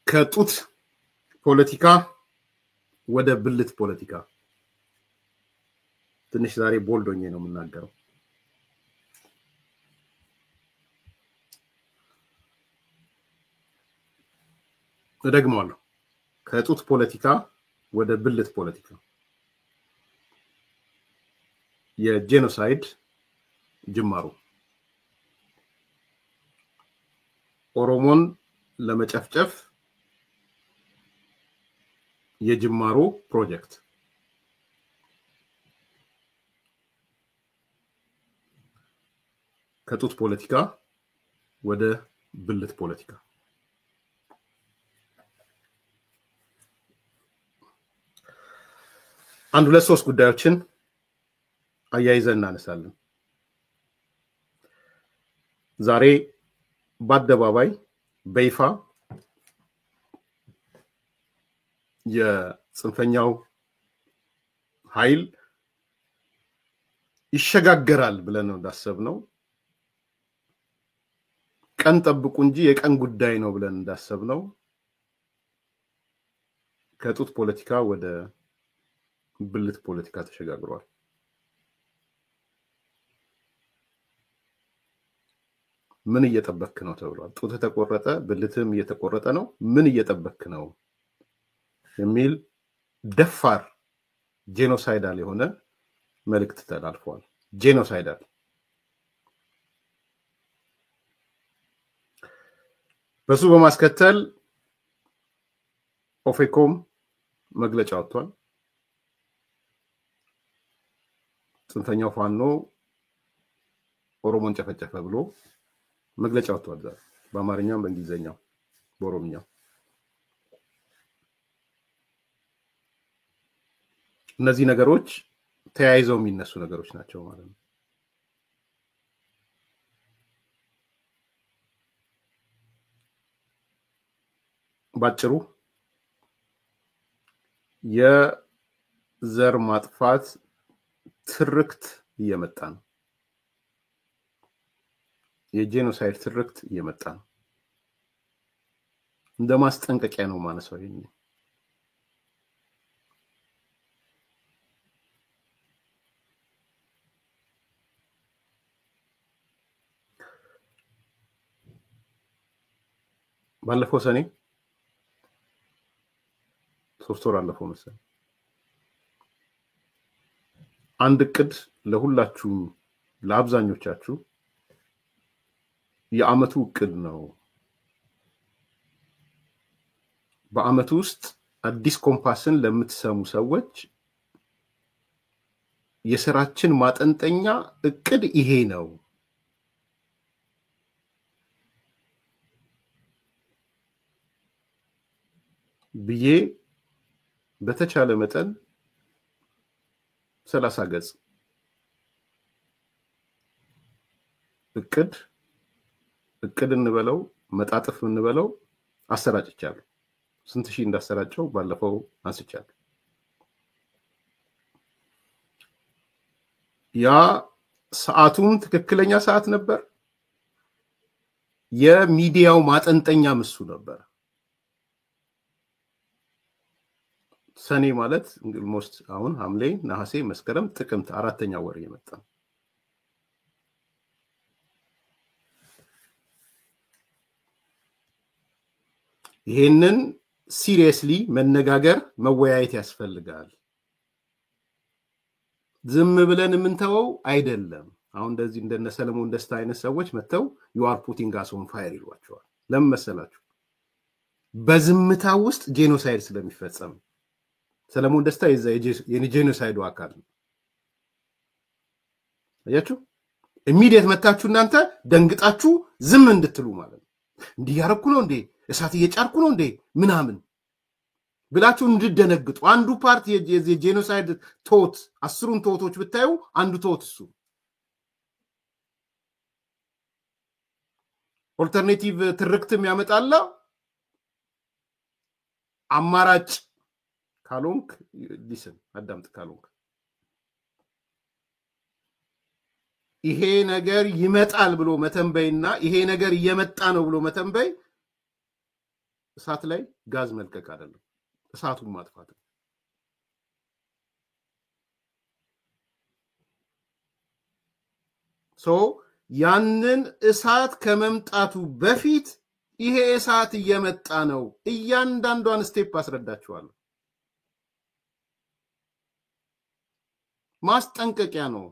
ከጡት ፖለቲካ ወደ ብልት ፖለቲካ ትንሽ ዛሬ ቦልዶኝ ነው የምናገረው። እደግመዋለሁ። ከጡት ፖለቲካ ወደ ብልት ፖለቲካ የጄኖሳይድ ጅማሩ ኦሮሞን ለመጨፍጨፍ የጅማሩ ፕሮጀክት ከጡት ፖለቲካ ወደ ብልት ፖለቲካ አንድ ሁለት ሶስት ጉዳዮችን አያይዘን እናነሳለን። ዛሬ በአደባባይ በይፋ የጽንፈኛው ኃይል ይሸጋገራል ብለን እንዳሰብነው ቀን ጠብቁ እንጂ የቀን ጉዳይ ነው ብለን እንዳሰብነው ከጡት ፖለቲካ ወደ ብልት ፖለቲካ ተሸጋግሯል። ምን እየጠበክ ነው ተብሏል። ጡት ተቆረጠ፣ ብልትም እየተቆረጠ ነው። ምን እየጠበክ ነው የሚል ደፋር ጄኖሳይዳል የሆነ መልእክት ተላልፏል። ጄኖሳይዳል በሱ በማስከተል ኦፌኮም መግለጫ ወጥቷል። ጽንፈኛው ፋኖ ኦሮሞን ጨፈጨፈ ብሎ መግለጫ ወጥቷል። በአማርኛም በእንግሊዘኛው በኦሮምኛው እነዚህ ነገሮች ተያይዘው የሚነሱ ነገሮች ናቸው ማለት ነው። ባጭሩ የዘር ማጥፋት ትርክት እየመጣ ነው። የጄኖሳይድ ትርክት እየመጣ ነው። እንደ ማስጠንቀቂያ ነው ማነሳው ይሄን። ባለፈው ሰኔ 3 ወር አለፈው መሰለኝ አንድ እቅድ ለሁላችሁ ለአብዛኞቻችሁ የአመቱ እቅድ ነው። በአመቱ ውስጥ አዲስ ኮምፓስን ለምትሰሙ ሰዎች የሥራችን ማጠንጠኛ እቅድ ይሄ ነው ብዬ በተቻለ መጠን 30 ገጽ እቅድ እንበለው መጣጥፍ እንበለው አሰራጭቻለሁ። ስንት ሺህ እንዳሰራጨው ባለፈው አንስቻለሁ። ያ ሰዓቱም ትክክለኛ ሰዓት ነበር። የሚዲያው ማጠንጠኛ ምሱ ነበር። ሰኔ ማለት ኦልሞስት አሁን ሐምሌ፣ ነሐሴ፣ መስከረም፣ ጥቅምት 4ኛ ወር የመጣ ይሄንን ሲሪየስሊ መነጋገር መወያየት ያስፈልጋል። ዝም ብለን የምንተወው አይደለም። አሁን እንደዚህ እንደነ ሰለሞን ደስታ አይነት ሰዎች መተው you are putting us on fire ይሏቸዋል። ለምን መሰላችሁ? በዝምታ ውስጥ ጄኖሳይድ ስለሚፈጸም። ሰለሞን ደስታ የጄኖሳይዱ አካል ነው። አያችሁ? ኢሚዲየት መታችሁ እናንተ ደንግጣችሁ ዝም እንድትሉ ማለት ነው። እንዲህ ያረኩ ነው እንዴ? እሳት እየጫርኩ ነው እንዴ? ምናምን ብላችሁ እንድደነግጡ። አንዱ ፓርት የጄኖሳይድ ቶት 10ን ቶቶች ብታዩ አንዱ ቶት እሱ ኦልተርኔቲቭ ትርክትም ያመጣላ አማራጭ ካሎንክ ሊስን አዳምጥ ካሎንክ ይሄ ነገር ይመጣል ብሎ መተንበይና ይሄ ነገር እየመጣ ነው ብሎ መተንበይ እሳት ላይ ጋዝ መልቀቅ አይደለም እሳቱን ማጥፋት ያንን እሳት ከመምጣቱ በፊት ይሄ እሳት እየመጣ ነው እያንዳንዷን ስቴፕ አስረዳችኋለሁ ማስጠንቀቂያ ነው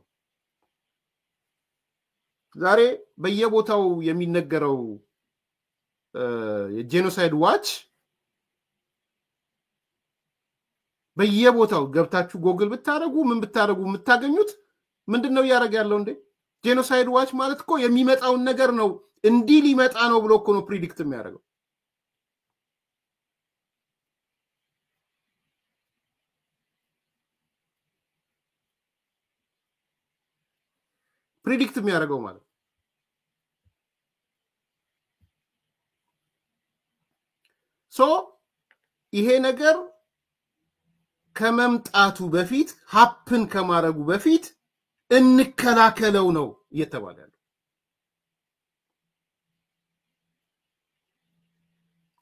ዛሬ በየቦታው የሚነገረው የጄኖሳይድ ዋች በየቦታው ገብታችሁ ጎግል ብታረጉ ምን ብታረጉ የምታገኙት ምንድነው ያረጋ ያለው እንዴ ጄኖሳይድ ዋች ማለት እኮ የሚመጣው ነገር ነው እንዲ ሊመጣ ነው ብሎ እኮ ነው ፕሪዲክት የሚያደርገው ፕሪዲክት የሚያደርገው ማለት ይሄ ነገር ከመምጣቱ በፊት ሀፕን ከማረጉ በፊት እንከላከለው ነው እየተባለ ያለው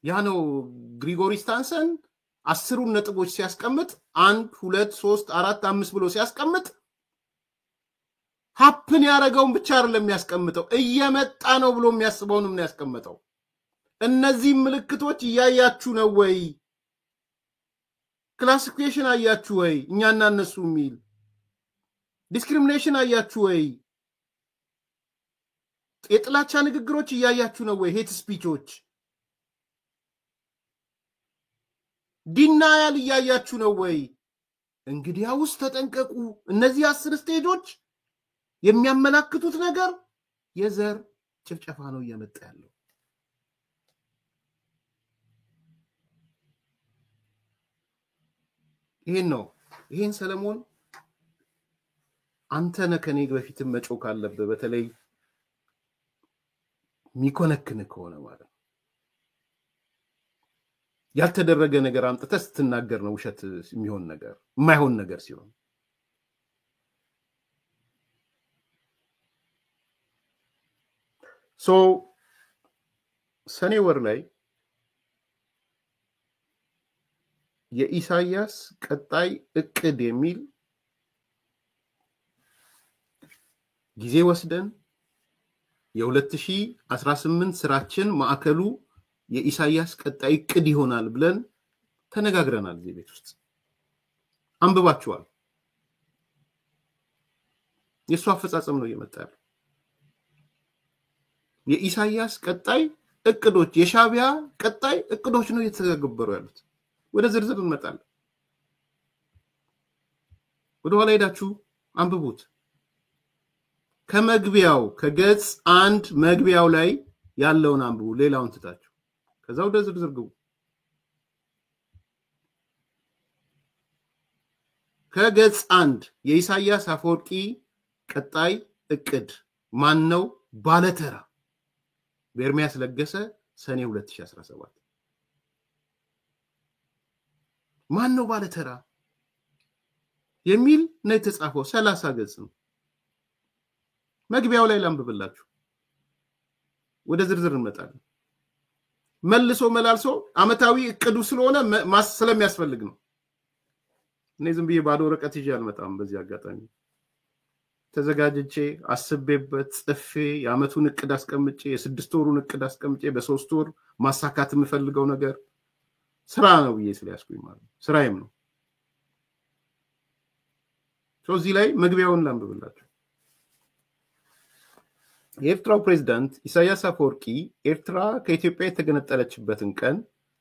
ያ ነው ግሪጎሪ ስታንሰን 10 ነጥቦች ሲያስቀምጥ 1 2 3 4 5 ብሎ ሲያስቀምጥ ሀፕን ያረጋውን ብቻ አይደለም የሚያስቀምጠው እየመጣ ነው ብሎ የሚያስበውንም ነው ያስቀምጠው እነዚህ ምልክቶች ያያችሁ ነው ወይ ክላሲፊኬሽን አያችሁ ወይ እኛና እነሱ ሚል ዲስክሪሚኔሽን አያችሁ ወይ የጥላቻ ንግግሮች ያያችሁ ነው ወይ ሄት ስፒቾች ዲናያል ያያችሁ ነው ወይ እንግዲያውስ ተጠንቀቁ እነዚህ 10 ስቴጆች የሚያመላክቱት ነገር የዘር ጭፍጨፋ ነው እየመጣ ያለው ይሄን ሰለሞን አንተ ነከኔ በፊትም መጮክ አለበት በተለይ ሚኮነክን ከሆነ ማለት ያልተደረገ ነገር አምጥተህ ስትናገር ነው ውሸት የሚሆን ነገር የማይሆን ነገር ሲሆን ሰኔ ወር ላይ የኢሳያስ ቀጣይ እቅድ የሚል ጊዜ ወስደን የ2018 ስራችን ማዕከሉ የኢሳያስ ቀጣይ እቅድ ይሆናል ብለን ተነጋግረናል እዚህ ቤት ውስጥ አንብባችኋል የሱ አፈጻጸም ነው እየመጣው የኢሳያስ ቀጣይ እቅዶች የሻቢያ ቀጣይ እቅዶች ነው እየተገበሩ ያሉት ወደ ዝርዝር እንመጣለን ወደ ኋላ ሄዳችሁ አንብቡት ከመግቢያው ከገጽ 1 መግቢያው ላይ ያለውን አንብቡ ሌላውን ትታችሁ ከዛ ወደ ዝርዝር ግቡ ከገጽ 1 የኢሳያስ አፈወርቂ ቀጣይ እቅድ ማን ነው ባለተራ በኤርሚያስ ለገሰ ሰኔ 2017 ማን ነው ባለተራ የሚል ነው የተጻፈው 30 ገጽ ነው መግቢያው ላይ ላንብብላችሁ ወደ ዝርዝር እንመጣለን መልሶ መላልሶ አመታዊ እቅዱ ስለሆነ ስለሚያስፈልግ ነው እኔ ዝም ብዬ ባዶ ወረቀት ይዤ አልመጣም በዚህ አጋጣሚ ተዘጋጅቼ አስቤበት ጽፌ የአመቱን እቅድ አስቀምጬ የ6 ወሩን እቅድ አስቀምጬ በ3 ወር ማሳካት የምፈልገው ነገር ስራ ነው ብዬ ስለያስኩኝ ማለት ስራዬም ነው እዚህ ላይ መግቢያውን ላንብብላችሁ የኤርትራው ፕሬዝዳንት ኢሳያስ አፈወርቂ ኤርትራ ከኢትዮጵያ የተገነጠለችበትን ቀን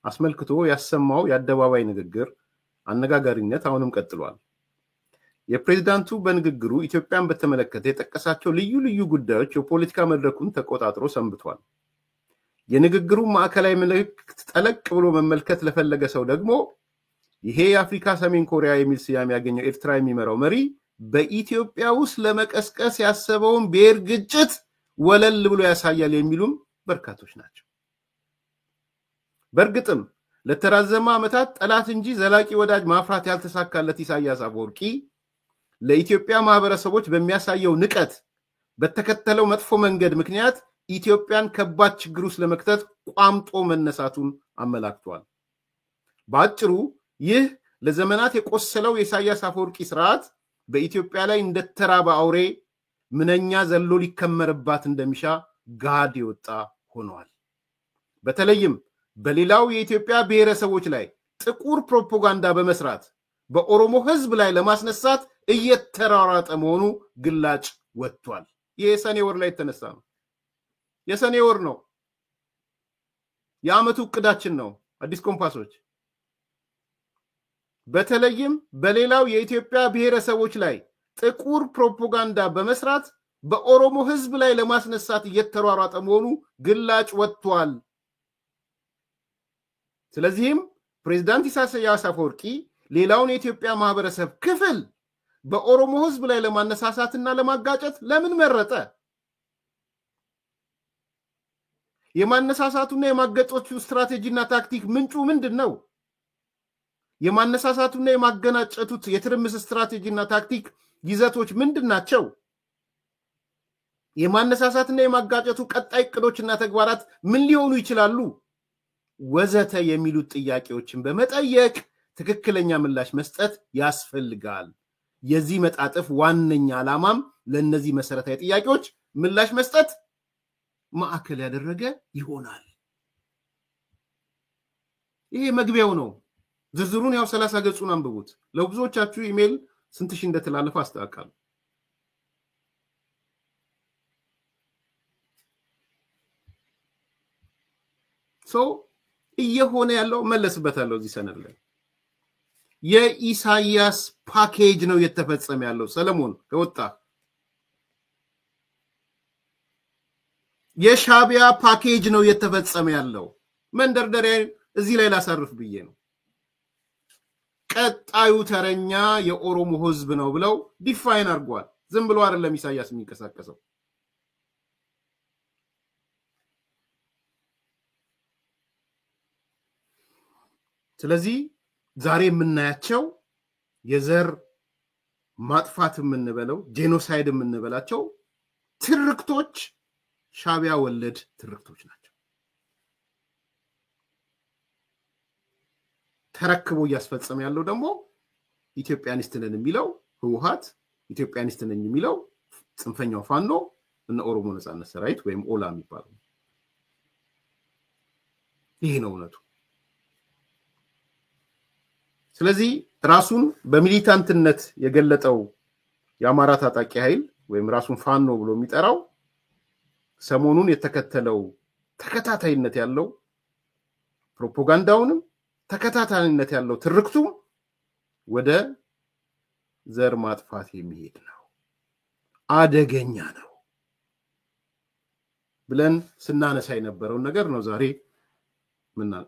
አስመልክቶ ያሰማው የአደባባይ ንግግር አነጋጋሪነት አሁንም ቀጥሏል የፕሬዝዳንቱ በንግግሩ ኢትዮጵያን በተመለከተ የጠቀሳቸው ልዩ ልዩ ጉዳዮች የፖለቲካ መድረኩን ተቆጣጥሮ ሰንብቷል የንግግሩ ማዕከላዊ መልእክት ጠለቅ ብሎ መመልከት ለፈለገ ሰው ደግሞ ይሄ የአፍሪካ ሰሜን ኮሪያ የሚል ስያሜ ያገኘው ኤርትራ የሚመራው መሪ በኢትዮጵያ ውስጥ ለመቀስቀስ ያሰበውን ብሔር ግጭት ወለል ብሎ ያሳያል የሚሉም በርካቶች ናቸው በርግጥም ለተራዘመ ዓመታት ጠላት እንጂ ዘላቂ ወዳጅ ማፍራት ያልተሳካለት ኢሳያስ አፈወርቂ ለኢትዮጵያ ማህበረሰቦች በሚያሳየው ንቀት በተከተለው መጥፎ መንገድ ምክንያት ኢትዮጵያን ከባድ ችግር ውስጥ ለመክተት ቋምጦ መነሳቱን አመላክቷል። በአጭሩ ይህ ለዘመናት የቆሰለው የኢሳያስ አፈወርቂ ስርዓት በኢትዮጵያ ላይ እንደተራበ አውሬ ምንኛ ዘሎ ሊከመርባት እንደሚሻ ጋድ የወጣ ሆኗል። በተለይም በሌላው የኢትዮጵያ ብሔረሰቦች ላይ ጥቁር ፕሮፓጋንዳ በመስራት በኦሮሞ ህዝብ ላይ ለማስነሳት እየተራራጠ መሆኑ ግላጭ ወጥቷል። የሰኔ ወር ላይ የተነሳ ነው። የሰኔ ወር ነው። የዓመቱ እቅዳችን ነው። አዲስ ኮምፓሶች በተለይም በሌላው የኢትዮጵያ ብሔረሰቦች ላይ ጥቁር ፕሮፓጋንዳ በመስራት በኦሮሞ ህዝብ ላይ ለማስነሳት እየተራራጠ መሆኑ ግላጭ ወጥቷል። ስለዚህም ፕሬዝዳንት ኢሳያስ አፈወርቂ ሌላውን የኢትዮጵያ ማህበረሰብ ክፍል በኦሮሞ ህዝብ ላይ ለማነሳሳትና ለማጋጨት ለምን መረጠ? የማነሳሳቱና የማገጮቹ ስትራቴጂና ታክቲክ ምንጩ ምንድነው? የማነሳሳቱና የማገናጨቱት የትርምስ ስትራቴጂና ታክቲክ ይዘቶች ምንድናቸው? የማነሳሳትና የማጋጨቱ ቀጣይ እቅዶችና ተግባራት ምን ሊሆኑ ይችላሉ? ወዘተ የሚሉት ጥያቄዎችን በመጠየቅ ትክክለኛ ምላሽ መስጠት ያስፈልጋል። የዚህ መጣጥፍ ዋነኛ ዓላማም ለነዚህ መሰረታዊ ጥያቄዎች ምላሽ መስጠት ማዕከል ያደረገ ይሆናል። ይሄ መግቢያው ነው። ዝርዝሩን ያው 30 ገጹን አንብቡት። ለብዙዎቻችሁ ኢሜል ስንት ሺህ እንደተላለፈ አስተካክሉ። እየሆነ ያለው መለስበታለሁ እዚህ ሰነድ ላይ የኢሳያስ ፓኬጅ ነው የተፈጸመ ያለው። ሰለሞን ከወጣ የሻቢያ ፓኬጅ ነው የተፈጸመ ያለው። መንደርደሪያ እዚህ ላይ ላሳርፍ ብዬ ነው። ቀጣዩ ተረኛ የኦሮሞ ህዝብ ነው ብለው ዲፋይን አድርጓል። ዝም ብሎ አይደለም ኢሳያስ የሚንቀሳቀሰው። ስለዚህ ዛሬ የምናያቸው የዘር ማጥፋት የምንበለው ጄኖሳይድ የምንበላቸው ትርክቶች ሻቢያ ወለድ ትርክቶች ናቸው። ተረክቦ እያስፈጸመ ያለው ደግሞ ኢትዮጵያኒስት ነን የሚለው ህወሓት፣ ኢትዮጵያኒስት ነን የሚለው ጽንፈኛው ፋኖ እና ኦሮሞ ነጻነት ሰራዊት ወይም ኦላ የሚባለው ይሄ ነው እውነቱ። ስለዚህ ራሱን በሚሊታንትነት የገለጠው የአማራ ታጣቂ ኃይል ወይም ራሱን ፋኖ ብሎ የሚጠራው ሰሞኑን የተከተለው ተከታታይነት ያለው ፕሮፓጋንዳውንም ተከታታይነት ያለው ትርክቱ ወደ ዘር ማጥፋት የሚሄድ ነው፣ አደገኛ ነው ብለን ስናነሳ የነበረውን ነገር ነው ዛሬ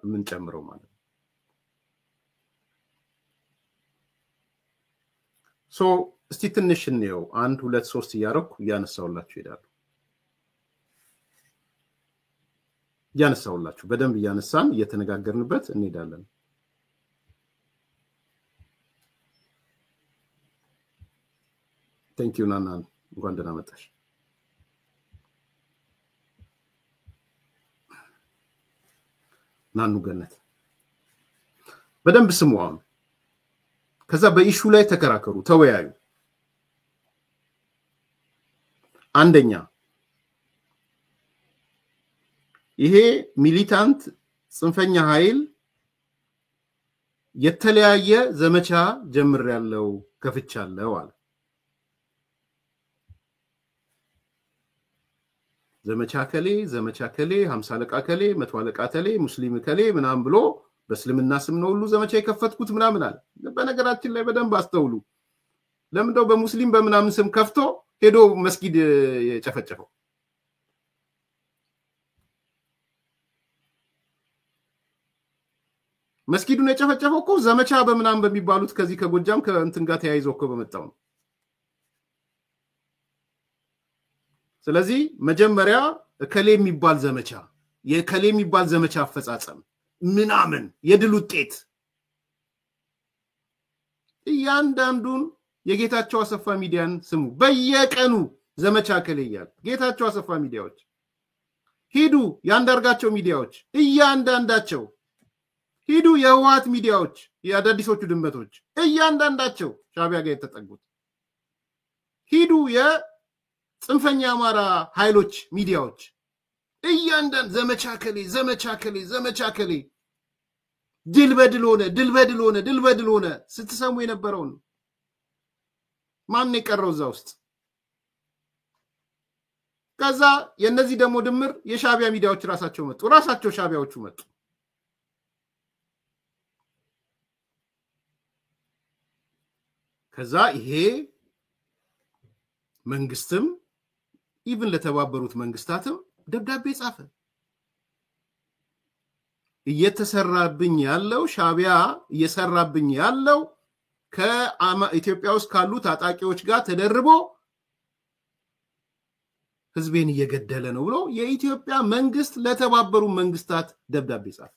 ምን ጨምረው ማለት ነው። እስቲ ትንሽ እንየው። 1 2 3 እያረኩ እያነሳውላችሁ ይላሉ። እያነሳውላችሁ በደንብ እያነሳን እየተነጋገርንበት እንሄዳለን። Thank you ናና እንኳን ደህና መጣሽ። ናኑ ገነት በደንብ ስሙዋ። ከዛ በኢሹ ላይ ተከራከሩ፣ ተወያዩ። አንደኛ ይሄ ሚሊታንት ጽንፈኛ ኃይል የተለያየ ዘመቻ ጀምሬያለሁ ከፍቻለሁ አለ። ዘመቻ ከሌ 50 አለቃ ከሌ 100 አለቃ ከሌ ሙስሊም ከሌ ምናም ብሎ በእስልምና ስም ነው ሁሉ ዘመቻ የከፈትኩት ምናምን አለ። በነገራችን ላይ በደንብ አስተውሉ። ለምንድነው በሙስሊም በምናምን ስም ከፍቶ ሄዶ መስጊድ የጨፈጨፈው? መስጊዱን የጨፈጨፈው እኮ ዘመቻ በምናምን በሚባሉት ከዚህ ከጎጃም ከእንትን ጋር ተያይዞ እኮ በመጣው ነው። ስለዚህ መጀመሪያ ከሌ የሚባል ዘመቻ የከሌ የሚባል ዘመቻ አፈጻጸም ምናምን የድል ውጤት እያንዳንዱን የጌታቸው አሰፋ ሚዲያን ስሙ። በየቀኑ ዘመቻ ከሌ ይያል ጌታቸው አሰፋ ሚዲያዎች ሂዱ ያንዳርጋቸው ሚዲያዎች እያንዳንዳቸው ሂዱ የህወሓት ሚዲያዎች የአዳዲሶቹ ድንበቶች እያንዳንዳቸው ሻዕቢያ ጋር የተጠጉት ሂዱ የጽንፈኛ አማራ ኃይሎች ሚዲያዎች እያንዳንድ ዘመቻከሌ ድል በድል ሆነ ስትሰሙ የነበረው ነው ማን የቀረው እዛ ውስጥ ከዛ የነዚህ ደግሞ ድምር የሻዕቢያ ሚዲያዎች ራሳቸው ሻዕቢያዎቹ መጡ ከዛ ይሄ መንግስትም ኢቭን ለተባበሩት መንግስታትም ደብዳቤ ጻፈ እየተሰራብኝ ያለው ሻዕቢያ እየሰራብኝ ያለው ከኢትዮጵያ ውስጥ ካሉ ታጣቂዎች ጋር ተደርቦ ህዝቤን እየገደለ ነው ብሎ የኢትዮጵያ መንግስት ለተባበሩ መንግስታት ደብዳቤ ጻፈ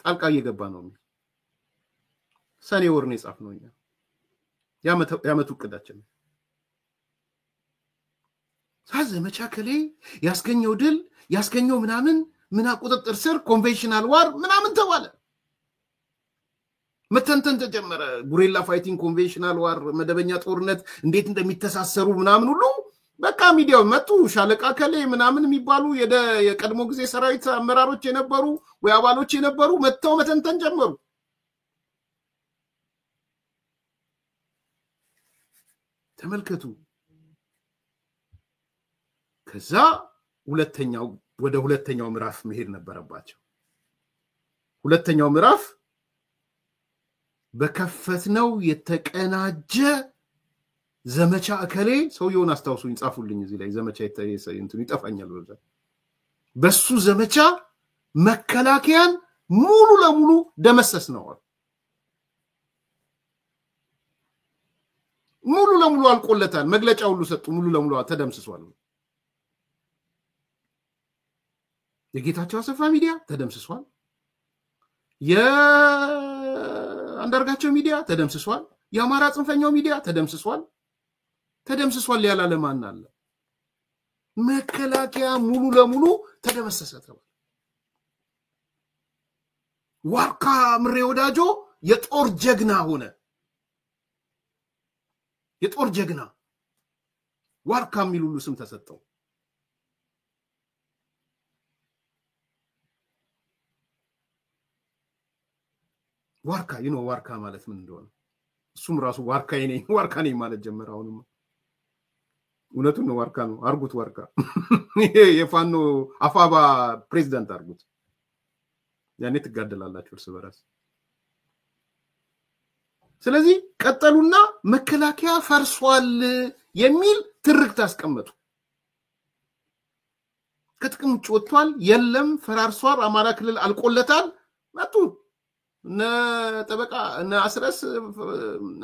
ጣልቃ እየገባ ነው ሰኔ ወር ነው የጻፍነው ያመቱ እቅዳችን ዘመቻ ከሌ ያስገኘው ድል ያስገኘው ምና ቁጥጥር ስር ኮንቬንሽናል ዋር ምናምን ተባለ መተንተን ተጀመረ ጉሪላ ፋይቲንግ ኮንቬንሽናል ዋር መደበኛ ጦርነት እንዴት እንደሚተሳሰሩ ምናምን ሁሉ በቃ ሚዲያው መጡ ሻለቃ ከሌ ምናምን የሚባሉ የቀድሞ ጊዜ ሰራዊት አመራሮች የነበሩ ወይ አባሎች የነበሩ መተው መተንተን ጀመሩ ተመልከቱ ከዛ ወደ ሁለተኛው ምዕራፍ መሄድ ነበረባቸው ሁለተኛው ምዕራፍ በከፈትነው የተቀናጀ ዘመቻ ከሌ ሰውየውን አስተዋውሱኝ ጻፉልኝ እዚህ ላይ ዘመቻ ይጠፋኛል በሱ ዘመቻ መከላከያን ሙሉ ለሙሉ ደመሰስ ነው ሙሉ ለሙሉ አልቆለታል መግለጫ ሁሉ ሰጡ ሙሉ ለሙሉ ተደምስሷል የጌታቸው አሰፋ ሚዲያ ተደምስሷል የአንዳርጋቸው ሚዲያ ተደምስሷል የአማራ ጽንፈኛው ሚዲያ ተደምስሷል ያላለ ማን አለ መከላከያ ሙሉ ለሙሉ ተደመሰሰ ተባለ ዋርካ ምሬ ወዳጆ የጦር ጀግና ሆነ የጦር ጀግና ዋርካ የሚል ሁሉ ስም ተሰጠው ዋርካ ዋርካ ማለት ምን እንደሆነ እሱም ራሱ ዋርካ ነኝ ማለት ጀመረ አሁንም እውነቱን ነው ዋርካ ነው አርጉት ዋርካ የፋኖ አፋባ ፕሬዝዳንት አርጉት ያኔ ትጋደላላችሁ እርስ በራስ ስለዚህ ቀጠሉና መከላከያ ፈርሷል የሚል ትርክት አስቀመጡ ከጥቅም ውጭ ወጥቷል የለም ፈራርሷል አማራ ክልል አልቆለታል መጡ ጠበቃ አስረስ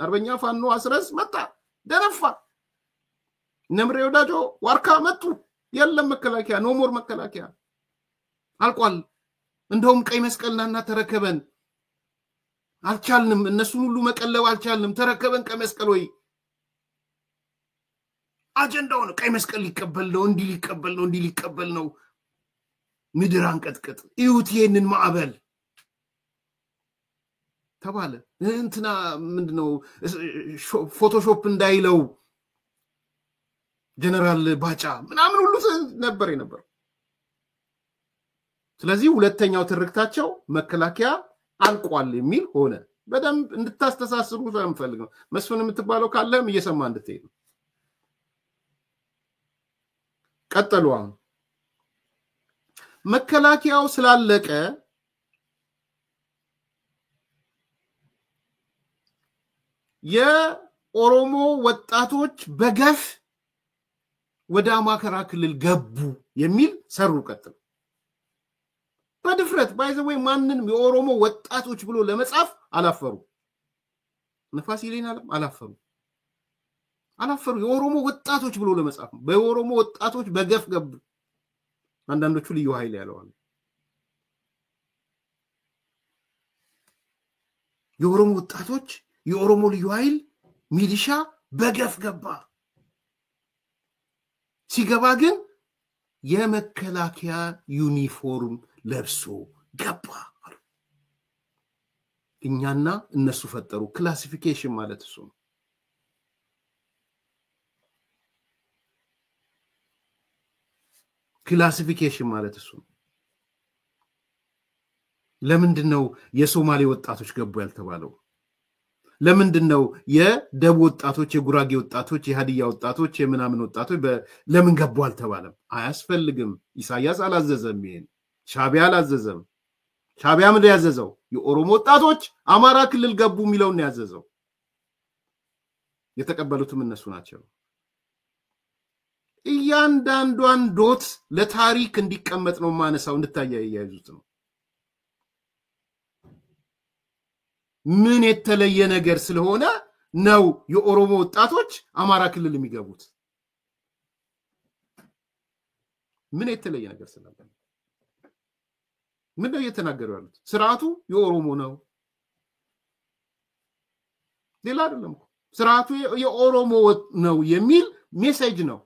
አርበኛ ፋኖ አስረስ መጣ ደረፋ ነምሬ ወዳጆ ዋርካ መጡ የለም መከላከያ ኖሞር መከላከያ አልቋል እንደውም ቀይ መስቀልናና ተረከበን አልቻልንም እነሱን ሁሉ መቀለብ አልቻልንም ተረከበን ቀይ መስቀል ወይ አጀንዳው ነው ቀይ መስቀል ሊቀበል ነው ምድር አንቀጥቅጥ ኢዩቲንን ማዕበል ተባለ እንትና ምንድነው ፎቶሾፕ እንዳይለው ጀነራል ባጫ ምናምን ሁሉ ነበር ስለዚህ ሁለተኛው ትርክታቸው መከላከያ አልቋል የሚል ሆነ በደንብ እንድታስተሳስሩ ስለምፈልግ ነው መስፍን የምትባለው ካለም እየሰማ እንድትሄድ ቀጠሉ አሁን መከላከያው ስላለቀ የኦሮሞ ወጣቶች በገፍ ወደ አማራ ክልል ገቡ የሚል ሰሩ ቀጥሉ በድፍረት ባይዘው ማንንም የኦሮሞ ወጣቶች ብሎ ለመጻፍ አላፈሩ ነፋስ ይሌናል አላፈሩ የኦሮሞ ወጣቶች ብሎ ለመጻፍ በኦሮሞ ወጣቶች በገፍ ገቡ አንዳንዶቹ ልዩ ኃይል ያለዋል የኦሮሞ ወጣቶች የኦሮሞ ልዩ ኃይል ሚሊሻ በገፍ ገባ ሲገባ ግን የመከላከያ ዩኒፎርም ለብሶ ገባ። እኛና እነሱ ፈጠሩ። ክላሲፊኬሽን ማለት እሱ ነው። ክላሲፊኬሽን ማለት እሱ ነው። ለምንድነው የሶማሌ ወጣቶች ገቡ ያልተባለው? ለምንድነው የደቡብ ወጣቶች፣ የጉራጌ ወጣቶች፣ የሀዲያ ወጣቶች፣ የምናምን ወጣቶች ለምን ገቡ አልተባለም? አያስፈልግም። ኢሳያስ አላዘዘም። ይሄን ሻቢያ አላዘዘም። ሻቢያ ምንድን ያዘዘው? የኦሮሞ ወጣቶች አማራ ክልል ገቡ የሚለውን ያዘዘው። የተቀበሉትም እነሱ ናቸው። እያንዳንዷን ዶት ለታሪክ እንዲቀመጥ ነው ማነሳው፣ እንድታያይዙት ነው። ምን የተለየ ነገር ስለሆነ ነው የኦሮሞ ወጣቶች አማራ ክልል የሚገቡት? ምን የተለየ ነገር ስላለ? ምን ነው እየተናገሩ ያሉት? ስርዓቱ የኦሮሞ ነው፣ ሌላ አይደለም። ስርዓቱ የኦሮሞ ነው የሚል ሜሴጅ ነው።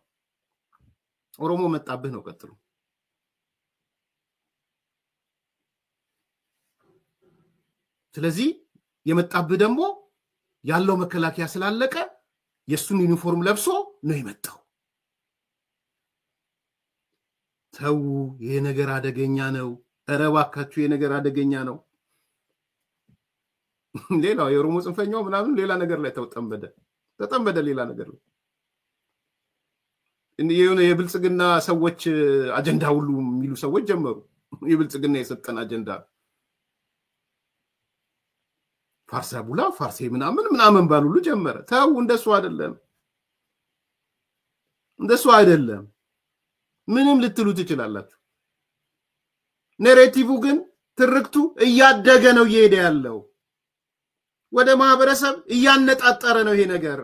ኦሮሞ መጣብህ ነው ቀጥሉ። ስለዚህ የመጣብህ ደግሞ ያለው መከላከያ ስላለቀ የሱን ዩኒፎርም ለብሶ ነው የመጣው። ተው፣ ይሄ ነገር አደገኛ ነው። ኧረ እባካችሁ ይሄ ነገር አደገኛ ነው። ሌላው የኦሮሞ ጽንፈኛው ምናምን ሌላ ነገር ላይ ተጠመደ ሌላ ነገር ላይ የሆነ የብልጽግና ሰዎች አጀንዳ ሁሉ የሚሉ ሰዎች ጀመሩ። የብልጽግና የሰጠን አጀንዳ ፋርሳ ቡላ ፋርሴ ምናምን ባሉ ሁሉ ጀመረ። ተው፣ እንደሱ አይደለም። ምንም ልትሉ ትችላላችሁ። ኔሬቲቭ ግን ትርክቱ እያደገ ነው እየሄደ ያለው። ወደ ማህበረሰብ እያነጣጠረ ነው ይሄ ነገር።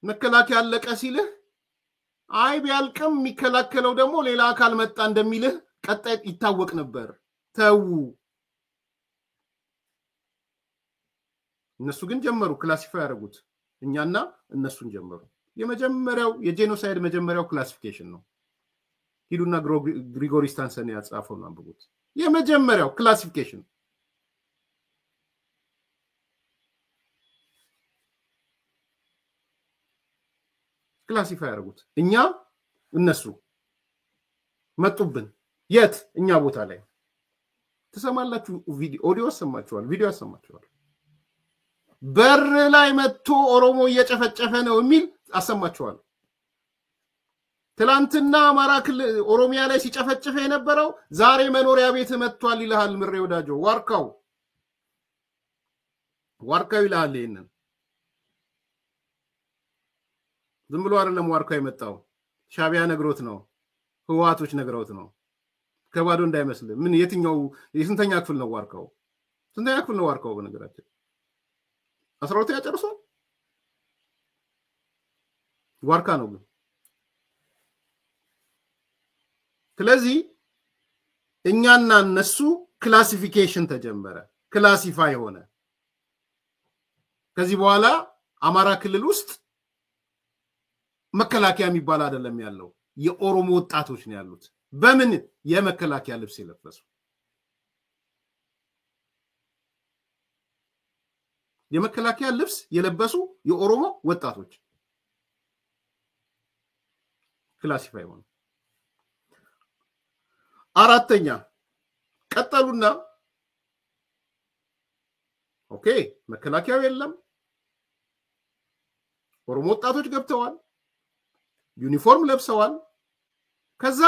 መከላከያ አለቀ ሲልህ አይ ቢያልቅም የሚከላከለው ደግሞ ሌላ አካል መጣ እንደሚልህ ቀጣይ ይታወቅ ነበር። ተው፣ እነሱ ግን ጀመሩ ክላሲፋይ ያደረጉት። እኛና እነሱን ጀመሩ። የመጀመሪያው የጄኖሳይድ መጀመሪያው ክላሲፊኬሽን ነው። ሂዱና ግሪጎሪ ስታንሰን ያጻፈው ነው አንብቡት። የመጀመሪያው ክላሲፊኬሽን ክላሲፋይ ያደረጉት። እኛ እነሱ መጡብን። የት? እኛ ቦታ ላይ ተሰማላችሁ። ኦዲዮ ሰማችኋል፣ ቪዲዮ ሰማችኋል። በር ላይ መጥቶ ኦሮሞ እየጨፈጨፈ ነው የሚል አሰማችኋል። ትላንትና አማራ ክልል ኦሮሚያ ላይ ሲጨፈጭፈ የነበረው ዛሬ መኖሪያ ቤት መጥቷል ይልሃል ምሬ ወዳጆ። ዋርካው ይልሃል። ይሄንን ዝም ብሎ አይደለም ዋርካው የመጣው፣ ሻቢያ ነግሮት ነው፣ ህዋቶች ነግረውት ነው። ከባዶ እንዳይመስል። ምን የስንተኛ ክፍል ነው ዋርካው? ስንተኛ ክፍል ነው ዋርካው? በነገራችን 12ኛ ጨርሷል። ዋርካ ነው ግን። ስለዚህ እኛና እነሱ ክላሲፊኬሽን ተጀመረ፣ ክላሲፋይ ሆነ። ከዚህ በኋላ አማራ ክልል ውስጥ መከላከያ የሚባል አይደለም ያለው፣ የኦሮሞ ወጣቶች ነው ያሉት። በምን? የመከላከያ ልብስ የለበሱ። የመከላከያ ልብስ የለበሱ የኦሮሞ ወጣቶች ክላሲፋይ ሆነ። አራተኛ ቀጠሉና ኦኬ መከላከያው የለም፣ ኦሮሞ ወጣቶች ገብተዋል፣ ዩኒፎርም ለብሰዋል። ከዛ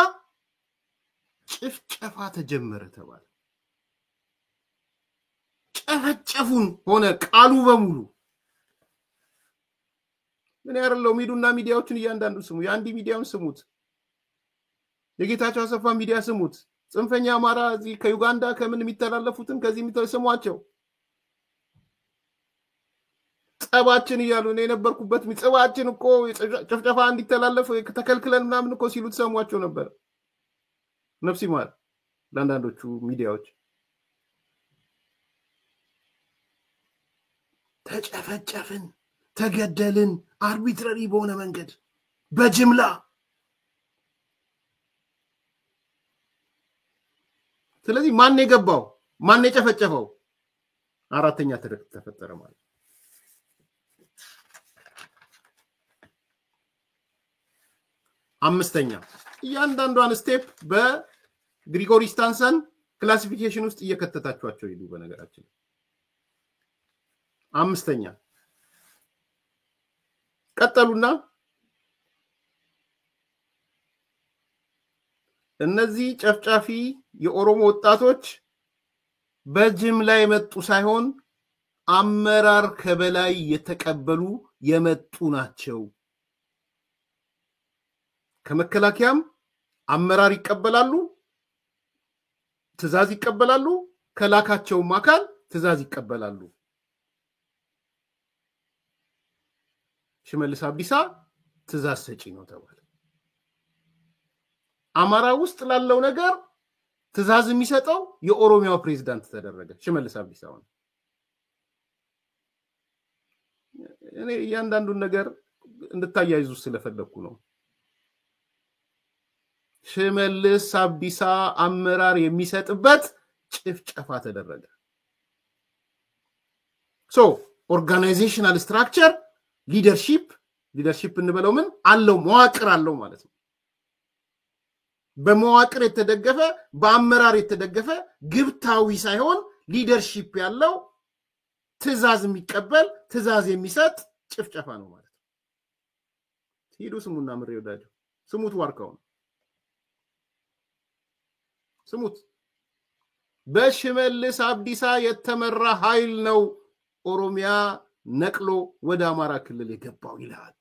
ጭፍጨፋ ተጀመረ ተባለ። ጨፈጨፉን ሆነ ቃሉ በሙሉ። ምን ያረለው? ሚዱና ሚዲያዎችን እያንዳንዱ ስሙ። የአንዲ ሚዲያውን ስሙት፣ የጌታቸው አሰፋ ሚዲያ ስሙት። ጽንፈኛ አማራ እዚህ ከዩጋንዳ ከምን የሚተላለፉትን ከዚህ የሚተሰሟቸው ጸባችን እያሉ ነው የነበርኩበት። ጸባችን እኮ ጭፍጨፋ እንዲተላለፍ ተከልክለን ምናምን እኮ ሲሉ ተሰሟቸው ነበር። ነፍስ ይማር ለአንዳንዶቹ ሚዲያዎች። ተጨፈጨፍን ተገደልን አርቢትራሪ በሆነ መንገድ በጅምላ ስለዚህ ማን የገባው ማን የጨፈጨፈው አራተኛ ትርክት ተፈጠረ ማለት አምስተኛ እያንዳንዷን ስቴፕ በግሪጎሪ ስታንሰን ክላሲፊኬሽን ውስጥ እየከተታችኋቸው ይሉ በነገራችን አምስተኛ ቀጠሉና እነዚህ ጨፍጫፊ የኦሮሞ ወጣቶች በጅምላ የመጡ ሳይሆን አመራር ከበላይ የተቀበሉ የመጡ ናቸው ከመከላከያም አመራር ይቀበላሉ ትዛዝ ይቀበላሉ ከላካቸው ማካል ትዛዝ ይቀበላሉ ሽመልስ አብዲሳ ትዛዝ ሰጪ ነው ተባለ አማራ ውስጥ ላለው ነገር ትዛዝ የሚሰጠው የኦሮሚያው ፕሬዝዳንት ተደረገ ሽመልስ አብዲሳ ነው እኔ ያንዳንዱን ነገር እንድታያይዙ ስለፈለኩ ነው ሽመልስ አብዲሳ አመራር የሚሰጥበት ጭፍጨፋ ተደረገ ሶ ኦርጋናይዜሽናል ስትራክቸር ሊደርሺፕ እንበለው ምን አለው መዋቅር አለው ማለት ነው በመዋቅር የተደገፈ በአመራር የተደገፈ ግብታዊ ሳይሆን ሊደርሺፕ ያለው ትዛዝ የሚቀበል ትዛዝ የሚሰጥ ጭፍጨፋ ነው ማለት ነው ሂዱ ስሙና ምሬ ወዳጁ ስሙት ዋርካው ስሙት በሽመልስ አብዲሳ የተመራ ኃይል ነው ኦሮሚያ ነቅሎ ወደ አማራ ክልል የገባው ይላል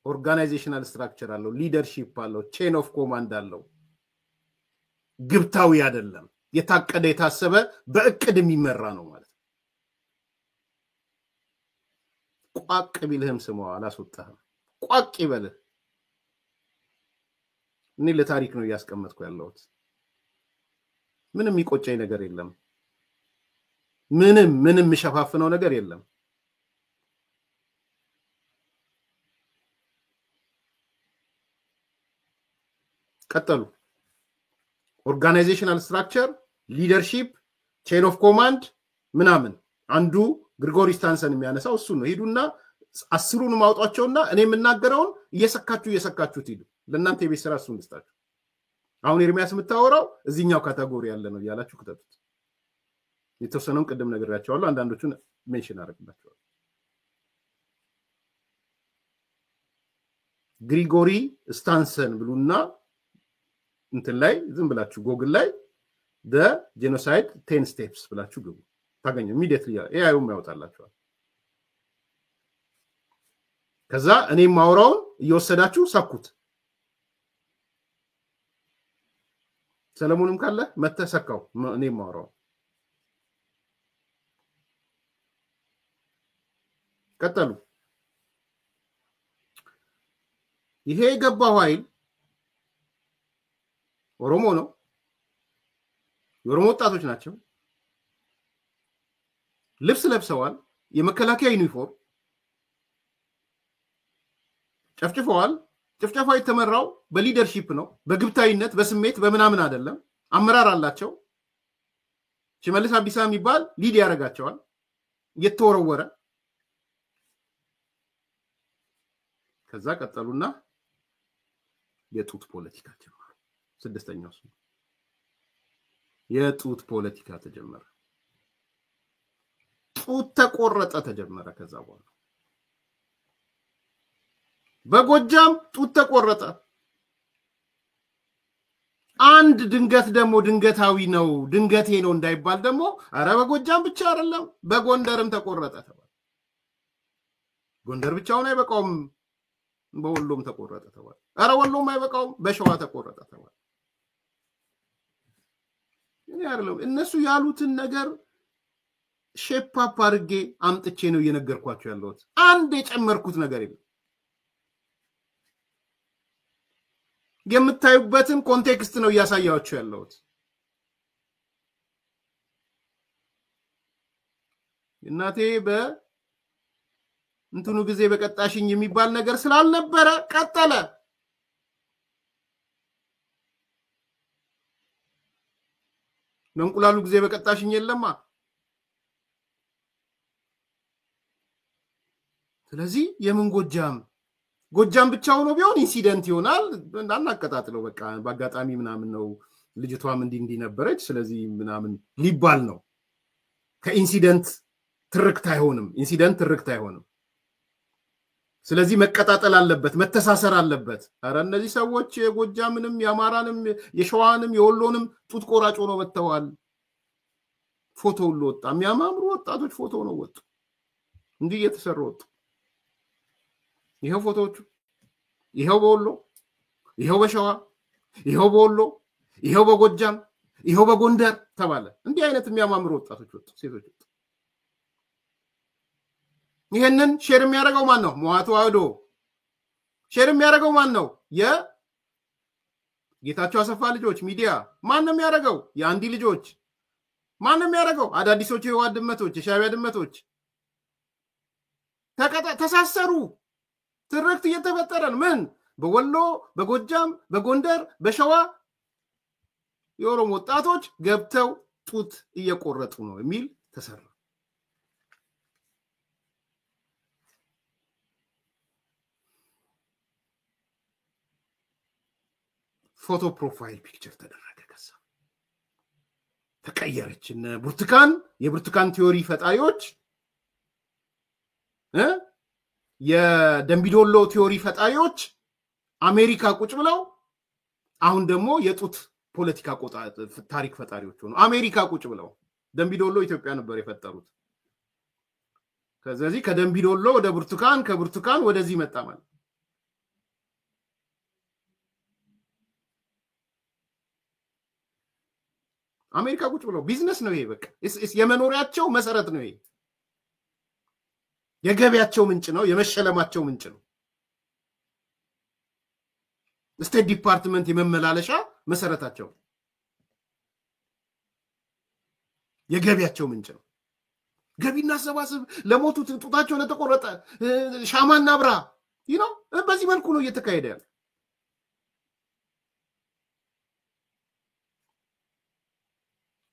ኦርጋናይዜሽናል ስትራክቸር አለው ሊደርሺፕ አለው ቼን ኦፍ ኮማንድ አለው ግብታዊ አይደለም የታቀደ የታሰበ በእቅድ የሚመራ ነው ማለት ቋቅ ቢልህም ስሟ አላስወጣህም ቋቅ ይበልህ እኔ ለታሪክ ነው ያስቀመጥኩ ያለሁት ምንም ይቆጨኝ ነገር የለም ምንም መሸፋፍነው ነገር የለም ቀጠሉ ኦርጋናይዜሽናል ስትራክቸር ሊደርሺፕ ቼን ኦፍ ኮማንድ ምናምን አንዱ ግሪጎሪ ስታንሰን የሚያነሳው እሱ ነው ሄዱና አስሩን ማውጣቸውና እኔ የምናገረውን እየሰካችሁት ሄዱ ለእናንተ የቤት ስራ እሱን ልስጣችሁ አሁን ኤርሚያስ የምታወራው እዚህኛው ካታጎሪ ያለ ነው ያላችሁ ከተቱት የተወሰነውን ቀደም ነግሬያቸዋለሁ አንዳንዶቹን ሜንሽን አደረግላችኋለሁ ግሪጎሪ ስታንሰን ብሉና እንትን ላይ ዝም ብላችሁ ጎግል ላይ the genocide 10 steps ብላችሁ ግቡ ታገኙ immediately ኤአይም ያወጣላችኋል ከዛ እኔ ማውራውን እየወሰዳችሁ ሰኩት ሰለሞንም ካለ መተሰካው እኔ ማውራው ቀጠሉ ይሄ የገባው ኃይል ኦሮሞ ነው የኦሮሞ ወጣቶች ናቸው ልብስ ለብሰዋል የመከላከያ ዩኒፎርም ጨፍጭፈዋል ጭፍጨፋው የተመራው በሊደርሺፕ ነው በግብታዊነት በስሜት በመናምን አይደለም አመራር አላቸው ሽመልስ አብዲሳ የሚባል ሊድ ያረጋቸዋል የተወረወረ ከዛ ቀጠሉና የጡት ፖለቲካ ጀመሩ ስድስተኛው እሱ የጡት ፖለቲካ ተጀመረ ጡት ተቆረጠ ተጀመረ ከዛ በኋላ በጎጃም ጡት ተቆረጠ አንድ ድንገት ደሞ ድንገታዊ ነው ድንገቴ ነው እንዳይባል ደሞ አረ በጎጃም ብቻ አይደለም በጎንደርም ተቆረጠ ተባለ ጎንደር ብቻውን አይበቃውም በወሎም ተቆረጠ ተባለ አረ ወሎም አይበቃውም በሸዋ ተቆረጠ ተባለ እኔ አይደለም እነሱ ያሉትን ነገር ሼፕ አፕ አድርጌ አምጥቼ ነው እየነገርኳቸው ያለሁት አንድ የጨመርኩት ነገር የለም የምታዩበትን ኮንቴክስት ነው ያሳያችሁ ያለሁት እናቴ በእንትኑ ጊዜ በቀጣሽኝ የሚባል ነገር ስላልነበረ ቀጠለ። ለእንቁላሉ ጊዜ በቀጣሽኝ የለማ። ስለዚህ የምን ጎጃም ብቻው ነው ቢሆን ኢንሲደንት ይሆናል። እንዳናቀጣጥለው በቃ በአጋጣሚ ምናምን ነው ልጅቷም እንዲህ ነበረች ስለዚህ ምናምን ሊባል ነው። ከኢንሲደንት ትርክት አይሆንም። ስለዚህ መቀጣጠል አለበት፣ መተሳሰር አለበት። ኧረ እነዚህ ሰዎች የጎጃምንም የአማራንም የሸዋንም የወሎንም ጡት ቆራጭ ሆነው መጥተዋል። ፎቶ ሁሉ ወጣ። የሚያማምሩ ወጣቶች ፎቶ ነው ወጡ። እንዲህ እየተሰሩ ወጡ። ይሄው ፎቶዎቹ፣ ይሄው በወሎ፣ ይሄው በሸዋ፣ ይሄው በወሎ፣ ይሄው በጎጃም፣ ይሄው በጎንደር ተባለ። እንዲህ አይነት የሚያማምሩ ወጣቶች ወጡ፣ ሴቶች ወጡ። ይሄንን ሼር የሚያደርገው ማን ነው? ሞዓቱ አውዶ። ሼር የሚያደርገው ማን ነው? የጌታቸው አሰፋ ልጆች ሚዲያ። ማን ነው የሚያደርገው? የአንዲ ልጆች። ማን ነው የሚያደርገው? አዳዲሶቹ የህወሓት ድመቶች፣ የሻዕቢያ ድመቶች ተሳሰሩ። ትርክት እየተፈጠረን ምን በወሎ፣ በጎጃም፣ በጎንደር፣ በሸዋ የኦሮሞ ወጣቶች ገብተው ጡት እየቆረጡ ነው የሚል ተሰራ። ፎቶ ፕሮፋይል ፒክቸር ተደረገ። ከዛ ተቀየረች። የብርቱካን ቲዮሪ ፈጣሪዎች የደምቢዶሎ ቲዮሪ ፈጣሪዎች አሜሪካ ቁጭ ብለው አሁን ደግሞ የጡት ፖለቲካ ታሪክ ፈጣሪዎች ሆኑ። አሜሪካ ቁጭ ብለው ደምቢዶሎ ኢትዮጵያ ነበር የፈጠሩት። ከዚህ ከደምቢዶሎ ወደ ብርቱካን፣ ከብርቱካን ወደዚህ መጣ ማለት አሜሪካ ቁጭ ብለው ቢዝነስ ነው ይሄ። በቃ የመኖሪያቸው መሰረት ነው ይሄ። የገቢያቸው ምንጭ ነው፣ የመሸለማቸው ምንጭ ነው። ስቴት ዲፓርትመንት የመመላለሻ መሰረታቸው የገቢያቸው ምንጭ ነው። ገቢና አሰባስብ፣ ለሞቱት ጡታቸው ለተቆረጠ ሻማና ብራ ነው። በዚህ መልኩ ነው እየተካሄደ ያለው።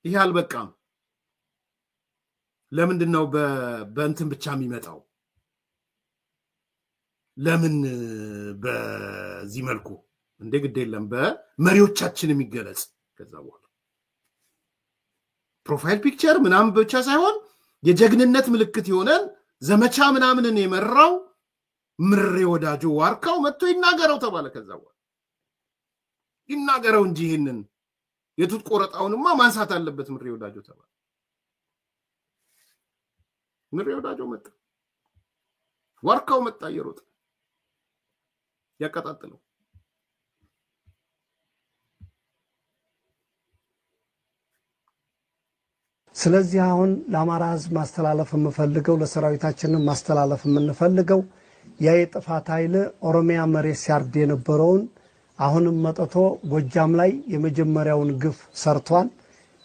ይሄ አልበቃም። ለምንድን ነው በእንትን ብቻ የሚመጣው? ለምን በዚህ መልኩ እንደ ግድ የለም በመሪዎቻችን የሚገለጽ? ከዛ በኋላ ፕሮፋይል ፒክቸር ምናምን ብቻ ሳይሆን የጀግንነት ምልክት የሆነን ዘመቻ ምናምንን የመራው ምሬ ወዳጆ ዋርካው መጥቶ ይናገረው ተባለ። ከዛ በኋላ ይናገረው እንጂ ይሄንን የጡት ቆረጣውንማ ማንሳት አለበት ምሬ ወዳጆ ተባለ። ምሬ ወዳጆ መጣ፣ ዋርካው መጣ እየሮጠ ያቀጣጥለው። ስለዚህ አሁን ለአማራ ህዝብ ማስተላለፍ የምፈልገው፣ ለሰራዊታችን ማስተላለፍ የምንፈልገው የጥፋት ኃይል ኦሮሚያ መሬት ሲያርድ የነበረውን አሁንም መጥቶ ጎጃም ላይ የመጀመሪያውን ግፍ ሰርቷል።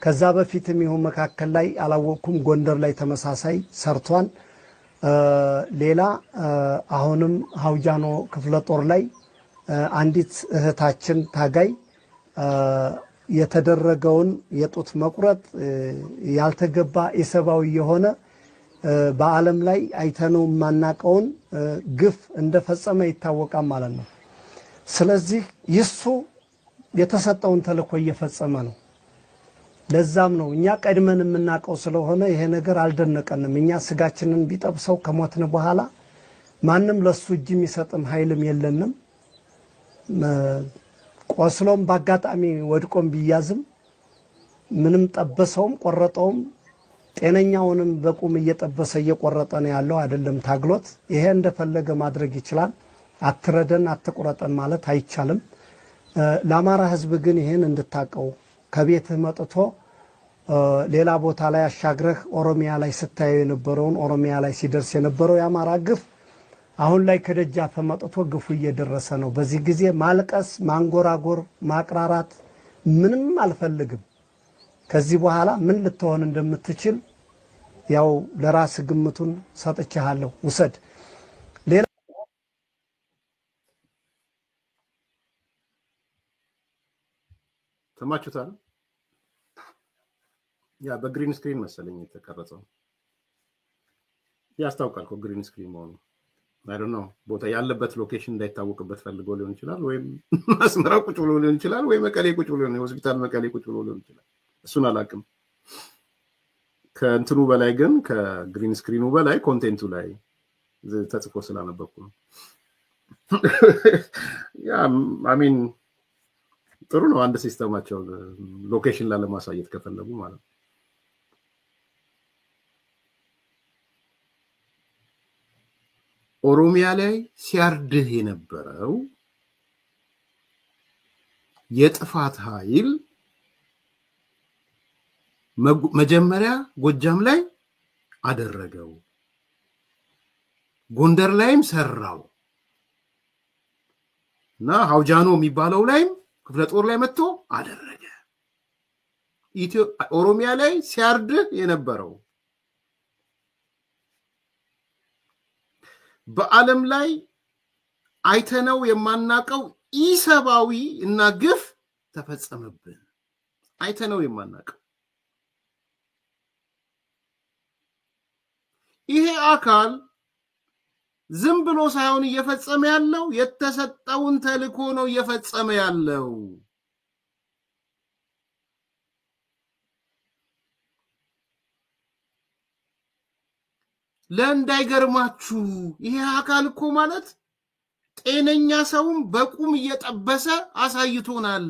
ከዛ በፊትም ይሁን መካከል ላይ አላወኩም ጎንደር ላይ ተመሳሳይ ሰርቷል። ሌላ አሁንም ሀውጃኖ ክፍለ ጦር ላይ አንዲት እህታችን ታጋይ የተደረገውን የጡት መቁረጥ ያልተገባ ኢሰባዊ የሆነ በዓለም ላይ አይተነው ማናቀውን ግፍ እንደፈጸመ ይታወቃል ማለት ነው። ስለዚህ ይሱ የተሰጠውን ተልእኮ እየፈጸመ ነው። ለዛም ነው እኛ ቀድመን የምናቀው ስለሆነ ይሄ ነገር አልደነቀንም። እኛ ስጋችንን ቢጠብሰው ከሞትን በኋላ ማንም ለሱ እጅ የሚሰጥም ኃይልም የለንም። ቆስሎም በአጋጣሚ ወድቆም ቢያዝም ምንም ጠበሰውም ቆረጠውም ጤነኛውንም በቁም እየጠበሰ እየቆረጠ ነው ያለው አይደለም ታግሎት። ይሄ እንደፈለገ ማድረግ ይችላል። አትረደን አትቆረጠን ማለት አይቻልም። ለአማራ ህዝብ ግን ይሄን እንድታቀው ከቤትህ መጥቶ ሌላ ቦታ ላይ አሻግረህ ኦሮሚያ ላይ ስታየው የነበረውን ኦሮሚያ ላይ ሲደርስ የነበረው የአማራ ግፍ አሁን ላይ ከደጃፍ መጥቶ ግፉ እየደረሰ ነው። በዚህ ጊዜ ማልቀስ፣ ማንጎራጎር፣ ማቅራራት ምንም አልፈልግም። ከዚህ በኋላ ምን ልትሆን እንደምትችል ያው ለራስ ግምቱን ሰጥቻለሁ ውሰድ ሌላ ሰማችሁታል ያ በግሪን ስክሪን መሰለኝ የተቀረጸው ያስታውቃል እኮ ግሪን ስክሪን መሆኑ I don't know ቦታ ያለበት ሎኬሽን እንዳይታወቅበት ፈልጎ ሊሆን ይችላል ወይ አስመራ ቁጭ ብሎ ሊሆን ይችላል ወይ መቀሌ ቁጭ ብሎ ነው ሆስፒታል መቀሌ ቁጭ ብሎ ሊሆን ይችላል እሱን አላውቅም ከእንትኑ በላይ ግን ከግሪን ስክሪኑ በላይ ኮንቴንቱ ላይ ተጽፎ ስላነበብኩ ነው ያ አሚን ጥሩ ነው አንድ ሲስተማቸው ሎኬሽን ላለማሳየት ከፈለጉ ማለት ኦሮሚያ ላይ ሲያርድህ የነበረው የጥፋት ኃይል መጀመሪያ ጎጃም ላይ አደረገው ጎንደር ላይም ሰራው እና ሐውጃኖ የሚባለው ላይም ክፍለ ጦር ላይ መጥቶ አደረገ ኦሮሚያ ላይ ሲያርድህ የነበረው በዓለም ላይ አይተነው የማናቀው ኢሰባዊ እና ግፍ ተፈጸመብን አይተነው የማናቀው ይሄ አካል ዝም ብሎ ሳይሆን እየፈጸመ ያለው የተሰጠውን ተልእኮ ነው እየፈጸመ ያለው ለእንዳይገርማችሁ ይሄ አካል እኮ ማለት ጤነኛ ሰውም በቁም እየጠበሰ አሳይቶናል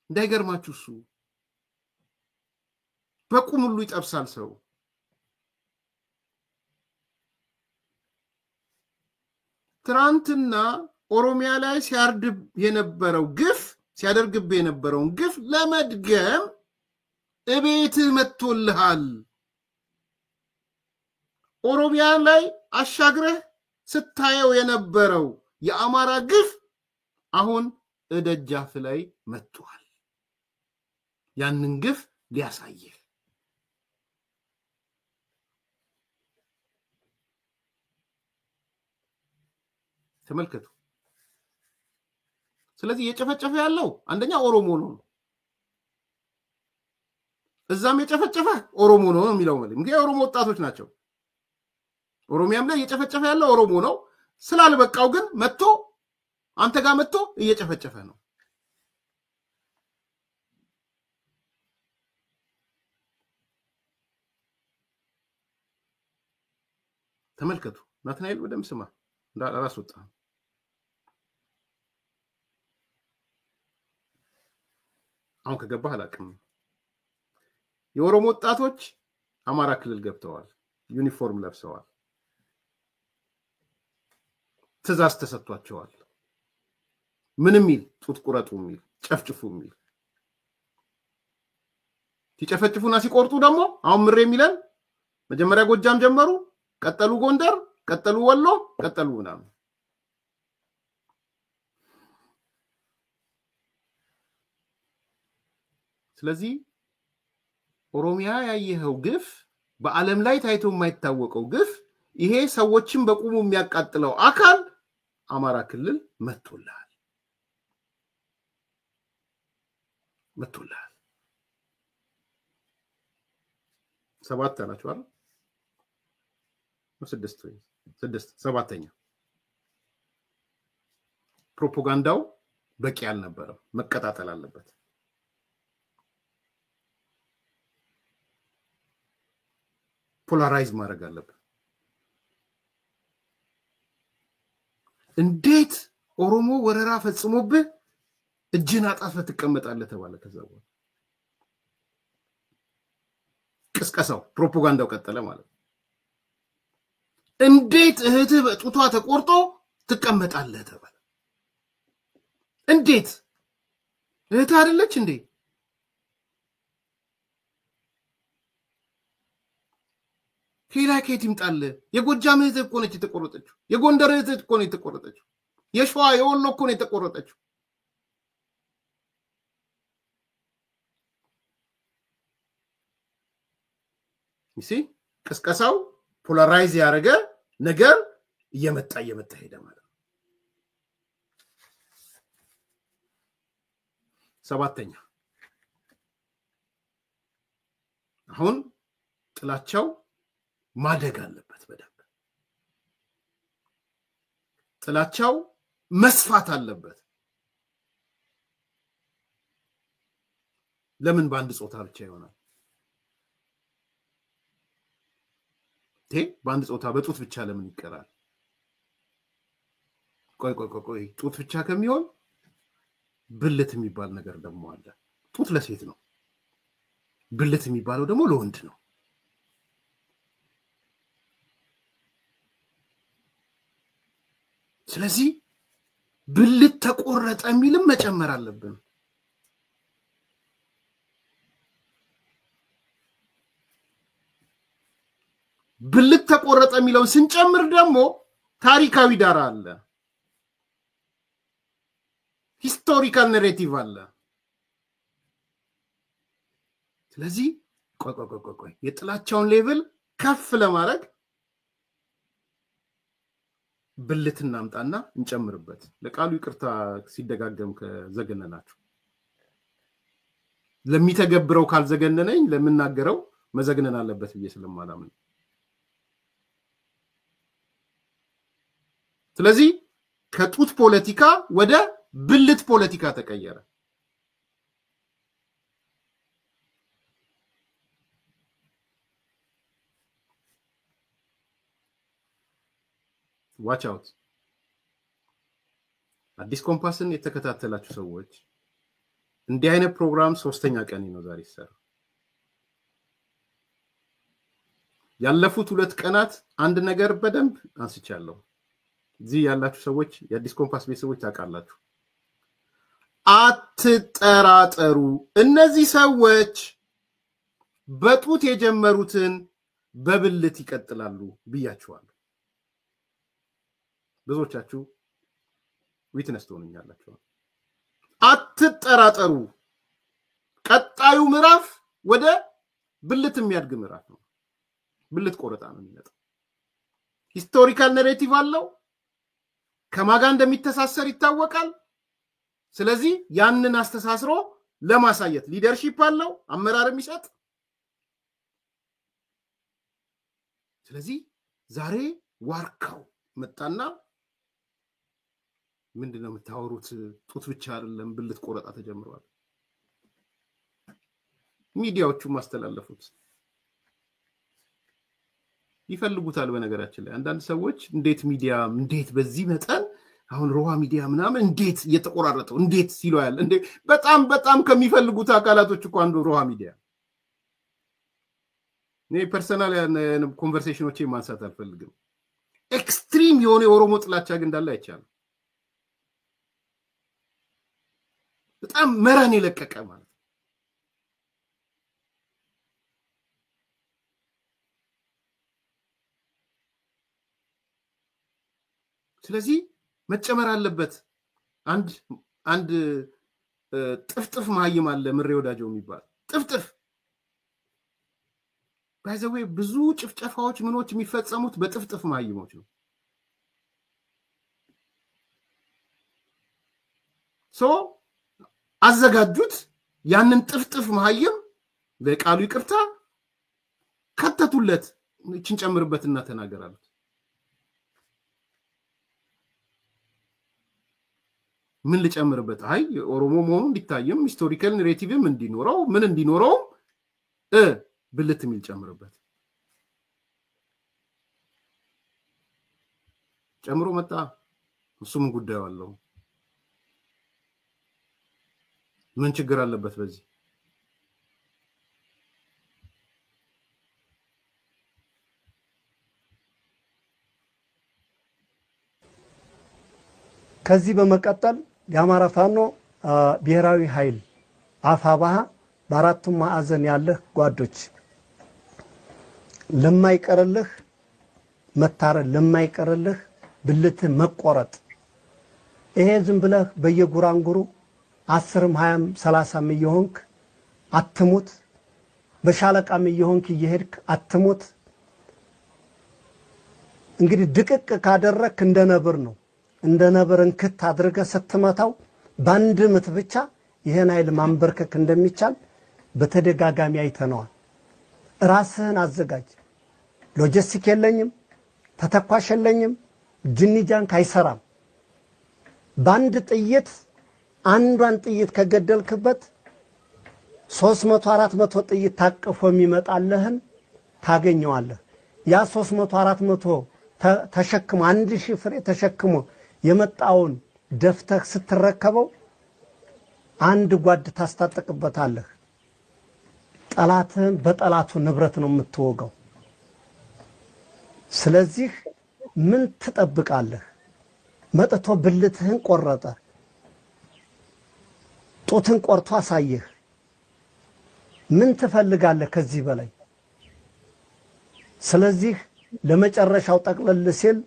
እንዳይገርማችሁ እሱ በቁም ሁሉ ይጠብሳል ሰው ትራንትና ኦሮሚያ ላይ ሲያርድብ የነበረው ግፍ ሲያደርግብ የነበረውን ግፍ ለመድገም እቤትህ መጥቶልሃል ኦሮሚያ ላይ አሻግረህ ስታየው የነበረው የአማራ ግፍ አሁን እደጃፍ ላይ መጥቷል ያንን ግፍ ሊያሳየህ ተመልከቱ ስለዚህ የጨፈጨፈ ያለው አንደኛ ኦሮሞ ነው እዛም የጨፈጨፈ ኦሮሞ ነው የሚለው ማለት እንግዲህ ኦሮሞ ወጣቶች ናቸው ኦሮሚያም ላይ የጨፈጨፈ ያለው ኦሮሞ ነው ስላልበቃው ግን መጥቶ አንተ ጋር መጥቶ እየጨፈጨፈ ነው ተመልከቱ ናትናኤል ወደም ስማ ራስ ወጣ አሁን ከገባህ አላቅም የኦሮሞ ወጣቶች አማራ ክልል ገብተዋል ዩኒፎርም ለብሰዋል ትዛዝ ተሰጥቷቸዋል ምንም ይል ጡት ቁረጡ ሚል ጨፍጭፉ ሚል ሲጨፈጭፉና ሲቆርጡ ደግሞ አሁን ምሬ የሚለን መጀመሪያ ጎጃም ጀመሩ ቀጠሉ ጎንደር ቀጠሉ ወሎ ቀጠሉ ምናምን ስለዚህ ኦሮሚያ ያየኸው ግፍ በዓለም ላይ ታይቶ የማይታወቀው ግፍ ይሄ ሰዎችን በቁሙ የሚያቃጥለው አካል አማራ ክልል መጥቶልሃል ሰባት አላችሁ አይደል ስድስት ሰባተኛ ፕሮፓጋንዳው በቂ አልነበረም መቀጣጠል አለበት ፖላራይዝ ማድረግ አለበት እንዴት ኦሮሞ ወረራ ፈጽሞብህ እጅን አጣፈህ ትቀመጣለህ ተባለ ከዛው ቅስቀሳው ፕሮፓጋንዳው ቀጠለ ማለት እንዴት እህትህ በጡቷ ተቆርጦ ትቀመጣለህ ተባለ እንዴት እህትህ አይደለች እንዴ ኬላ ከየት ይምጣል የጎጃም እህት እኮ ነች የተቆረጠችው የጎንደር እህት እኮ ነች የተቆረጠችው የሸዋ የወሎ እኮ ነው የተቆረጠችው ይሲ ቅስቀሳው ፖላራይዝ ያደረገ ነገር እየመጣ ሄደ ማለት ነው። ሰባተኛ አሁን ጥላቻው ማደግ አለበት በደንብ ጥላቻው መስፋት አለበት ለምን በአንድ ጾታ ብቻ ይሆናል በአንድ ጾታ በጡት ብቻ ለምን ይቀራል ቆይ ጡት ብቻ ከሚሆን ብልት የሚባል ነገር ደግሞ አለ ጡት ለሴት ነው ብልት የሚባለው ደግሞ ለወንድ ነው ስለዚህ ብልት ተቆረጠ የሚልም መጨመር አለብን ብልት ተቆረጠ የሚለው ስንጨምር ደግሞ ታሪካዊ ዳራ አለ ሂስቶሪካል ናሬቲቭ አለ ስለዚህ ቆይ የጥላቻውን ሌቭል ከፍ ለማድረግ ብልትና አምጣና እንጨምርበት ለቃሉ ይቅርታ ሲደጋገም ከዘገነናችሁ ለሚተገብረው ካልዘገነነኝ ለምናገረው መዘግነን አለበት ብዬ ስለማላምን ስለዚህ ከጡት ፖለቲካ ወደ ብልት ፖለቲካ ተቀየረ watch out አዲስ ኮምፓስን የተከታተላችሁ ሰዎች እንዲህ አይነት ፕሮግራም ሶስተኛ ቀን ነው ዛሬ ይሰራ ያለፉት 2 ቀናት አንድ ነገር በደንብ አንስቻለሁ እዚህ ያላችሁ ሰዎች የአዲስ ኮምፓስ ቤተሰቦች ታውቃላችሁ አትጠራጠሩ እነዚህ ሰዎች በጡት የጀመሩትን በብልት ይቀጥላሉ ብያችኋለሁ ብዙዎቻችሁ ዊትነስ ትሆኑኛላችሁ አትጠራጠሩ ቀጣዩ ምዕራፍ ወደ ብልት የሚያድግ ምዕራፍ ነው ብልት ቆረጣ ነው የሚመጣው ሂስቶሪካል ናሬቲቭ አለው ከማጋ እንደሚተሳሰር ይታወቃል ስለዚህ ያንን አስተሳስሮ ለማሳየት ሊደርሺፕ አለው አመራር የሚሰጥ ስለዚህ ዛሬ ዋርካው መጣና ምንድነው የምታወሩት ጡት ብቻ አይደለም ብልት ቆረጣ ተጀምሯል ሚዲያዎቹ ማስተላለፉት ይፈልጉታል በነገራችን ላይ አንዳንድ ሰዎች እንዴት ሚዲያ እንዴት በዚህ መጠን አሁን ሮሃ ሚዲያ ምናምን እንዴት እየተቆራረጠው እንዴት ሲሉ ያለ እንዴ በጣም ከሚፈልጉት አካላቶች እኮ አንዱ ሮሃ ሚዲያ ነይ ፐርሰናል ኮንቨርሴሽኖቼ ማንሳት አልፈልግም ኤክስትሪም የሆነ የኦሮሞ ጥላቻ ግን እንዳለ አይቻልም በጣም መራን የለቀቀ ማለት ስለዚህ መጨመር አለበት አንድ ጥፍጥፍ ማይም አለ ምሬ ወዳጆ የሚባል ጥፍጥፍ ባይዘዌ ብዙ ጭፍጨፋዎች ምኖች የሚፈጸሙት በጥፍጥፍ ማይሞች ነው ሶ አዘጋጁት ያንን ጥፍጥፍ ማይም ለቃሉ ይቅርታ ከተቱለት እቺን ጨምርበትና ተናገራሉት ምን ልጨምርበት አይ ኦሮሞ መሆኑ እንዲታየም ሂስቶሪካል ናሬቲቭም እንዲኖረው ምን እንዲኖረው ብልት የሚል ጨምርበት ጨምሮ መጣ እሱም ጉዳዩ አለው ምን ችግር አለበት በዚህ ከዚህ በመቀጠል የአማራ ፋኖ ብሔራዊ ኃይል አፋባሃ በአራቱም ማዕዘን ያለህ ጓዶች ለማይቀርልህ መታረድ ለማይቀርልህ ብልት መቆረጥ ይሄ ዝም ብለህ በየጉራንጉሩ 10ም 20ም 30ም ይሆንክ አትሙት በሻለቃም እየሆንክ እየሄድክ አትሞት። እንግዲህ ድቅቅ ካደረክ እንደ ነብር ነው። እንደ ነብር እንክት አድርገህ ስትመታው ባንድ ምት ብቻ ይሄን ኃይል ማንበርከክ እንደሚቻል በተደጋጋሚ አይተነዋል። ራስህን አዘጋጅ። ሎጂስቲክ የለኝም፣ ተተኳሽ የለኝም፣ ጅኒጃንክ አይሰራም። ባንድ ጥይት አንዷን ጥይት ከገደልክበት 300 400 ጥይት ታቅፎ የሚመጣልህን ታገኘዋለህ። ያ 300 400 ተሸክሞ 1000 ፍሬ ተሸክሞ የመጣውን ደፍተህ ስትረከበው አንድ ጓድ ታስታጥቅበታለህ። ጠላትህን በጠላቱ ንብረት ነው የምትወጋው። ስለዚህ ምን ትጠብቃለህ? መጥቶ ብልትህን ቆረጠ፣ ጡትን ቆርጦ አሳየህ። ምን ትፈልጋለህ ከዚህ በላይ? ስለዚህ ለመጨረሻው ጠቅለል ሲል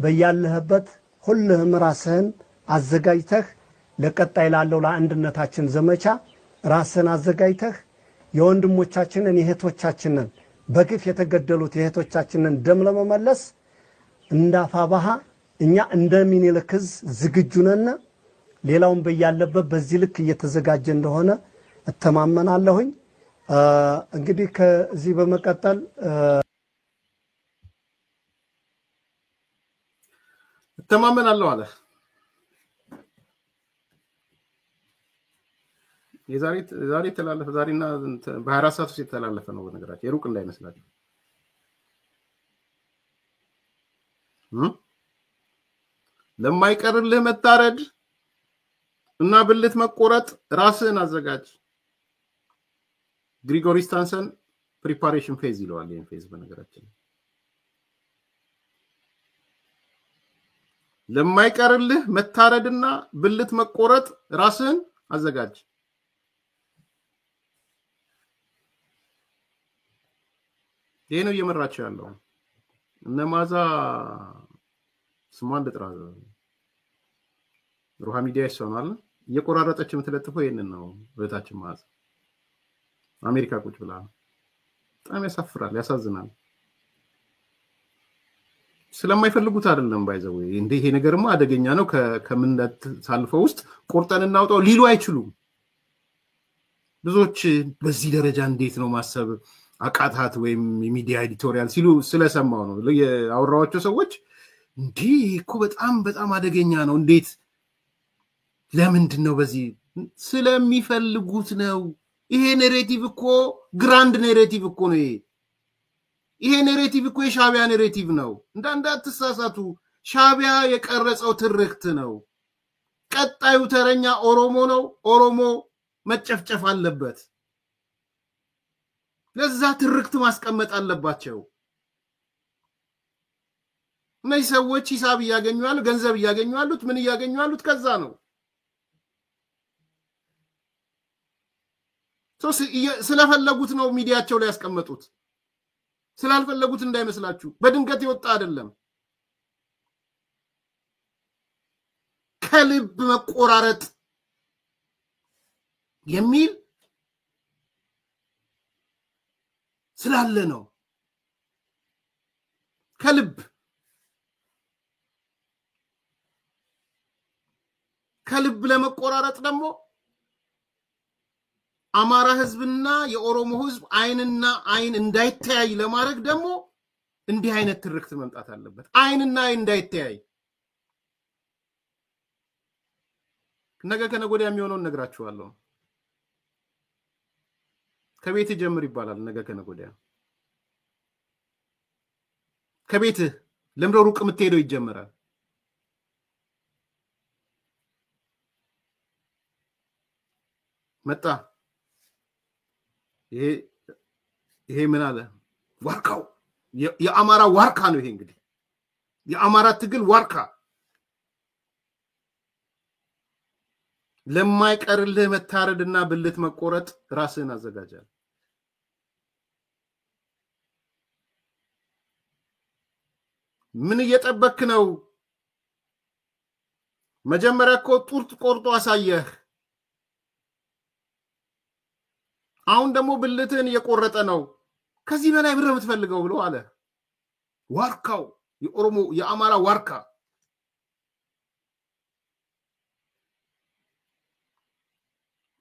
በያለህበት ሁልህም ራስህን አዘጋጅተህ ለቀጣይ ላለው ለአንድነታችን ዘመቻ ራስህን አዘጋጅተህ የወንድሞቻችንን የእህቶቻችንን በግፍ የተገደሉት የእህቶቻችንን ደም ለመመለስ እንዳፋባሃ እኛ እንደ ሚኒልክ ዕዝ ዝግጁ ነን። ሌላውን በያለበት በዚህ ልክ እየተዘጋጀ እንደሆነ እተማመናለሁኝ። እንግዲህ ከዚህ በመቀጠል እተማመናለሁ አለ። ዛሬ ተላለፈ። ዛሬና በ24 ሰዓት ውስጥ የተላለፈ ነው። በነገራችን የሩቅ እንዳይመስላችሁ። ለማይቀርልህ መታረድ እና ብልት መቆረጥ ራስህን አዘጋጅ። ግሪጎሪ ስታንሰን ፕሪፓሬሽን ፌዝ ይለዋል። ይሄን ፌዝ በነገራችን ለማይቀርልህ መታረድና ብልት መቆረጥ ራስህን አዘጋጅ። ይሄ ነው እየመራቸው ያለው። እነማዛ ስሟን ልጥራ፣ ሩሃ ሚዲያ ይሰማል። እየቆራረጠች የምትለጥፈው ይሄንን ነው። በታችን ማዛ አሜሪካ ቁጭ ብላ በጣም ያሳፍራል፣ ያሳዝናል። ስለማይፈልጉት አይደለም ባይዘው እንዴ ይሄ ነገርማ አደገኛ ነው ከምንነት ሳልፈው ውስጥ ቆርጠን እናውጣው ሊሉ አይችሉም። ብዙዎች በዚህ ደረጃ እንዴት ነው ማሰብ አቃታት ወይም የሚዲያ ኤዲቶሪያል ሲሉ ስለሰማው ነው ያወራዋቸው ሰዎች እንዴ እኮ በጣም አደገኛ ነው። እንዴት ለምንድን ነው በዚህ ስለሚፈልጉት ነው። ይሄ ኔሬቲቭ እኮ ግራንድ ኔሬቲቭ እኮ ነው። ይሄ ኔሬቲቭ እኮ የሻቢያ ኔሬቲቭ ነው። እንዳትሳሳቱ፣ ሻቢያ የቀረጸው ትርክት ነው። ቀጣዩ ተረኛ ኦሮሞ ነው። ኦሮሞ መጨፍጨፍ አለበት። ለዛ ትርክት ማስቀመጥ አለባቸው። እነዚህ ሰዎች ሂሳብ እያገኙ ያሉ፣ ገንዘብ እያገኙ ያሉት፣ ምን እያገኙ ያሉት ከዛ ነው። ስለፈለጉት ነው ሚዲያቸው ላይ ያስቀመጡት። ስላልፈለጉት እንዳይመስላችሁ፣ በድንገት የወጣ አይደለም። ከልብ መቆራረጥ የሚል ስላለ ነው። ከልብ ለመቆራረጥ ደግሞ አማራ ህዝብና የኦሮሞ ህዝብ አይንና አይን እንዳይተያይ ለማድረግ ደግሞ እንዲህ አይነት ትርክት መምጣት አለበት። አይንና አይን እንዳይተያይ ነገ ከነገ ወዲያ የሚሆነውን ነግራችኋለሁ። ከቤት ጀምር ይባላል። ነገ ከነገ ወዲያ ከቤት ለምሮ ሩቅ የምትሄደው ይጀምራል። መጣ ይሄ ምን አለ? ዋርካው የአማራ ዋርካ ነው። ይሄ እንግዲህ የአማራ ትግል ዋርካ ለማይቀርልህ መታረድና ብልት መቆረጥ ራስህን አዘጋጃል። ምን እየጠበክ ነው? መጀመሪያ እኮ ጡት ቆርጦ አሳየህ። አሁን ደግሞ ብልትን እየቆረጠ ነው ከዚህ በላይ ብር የምትፈልገው ብሎ አለ ዋርካው የኦሮሞ የአማራ ዋርካ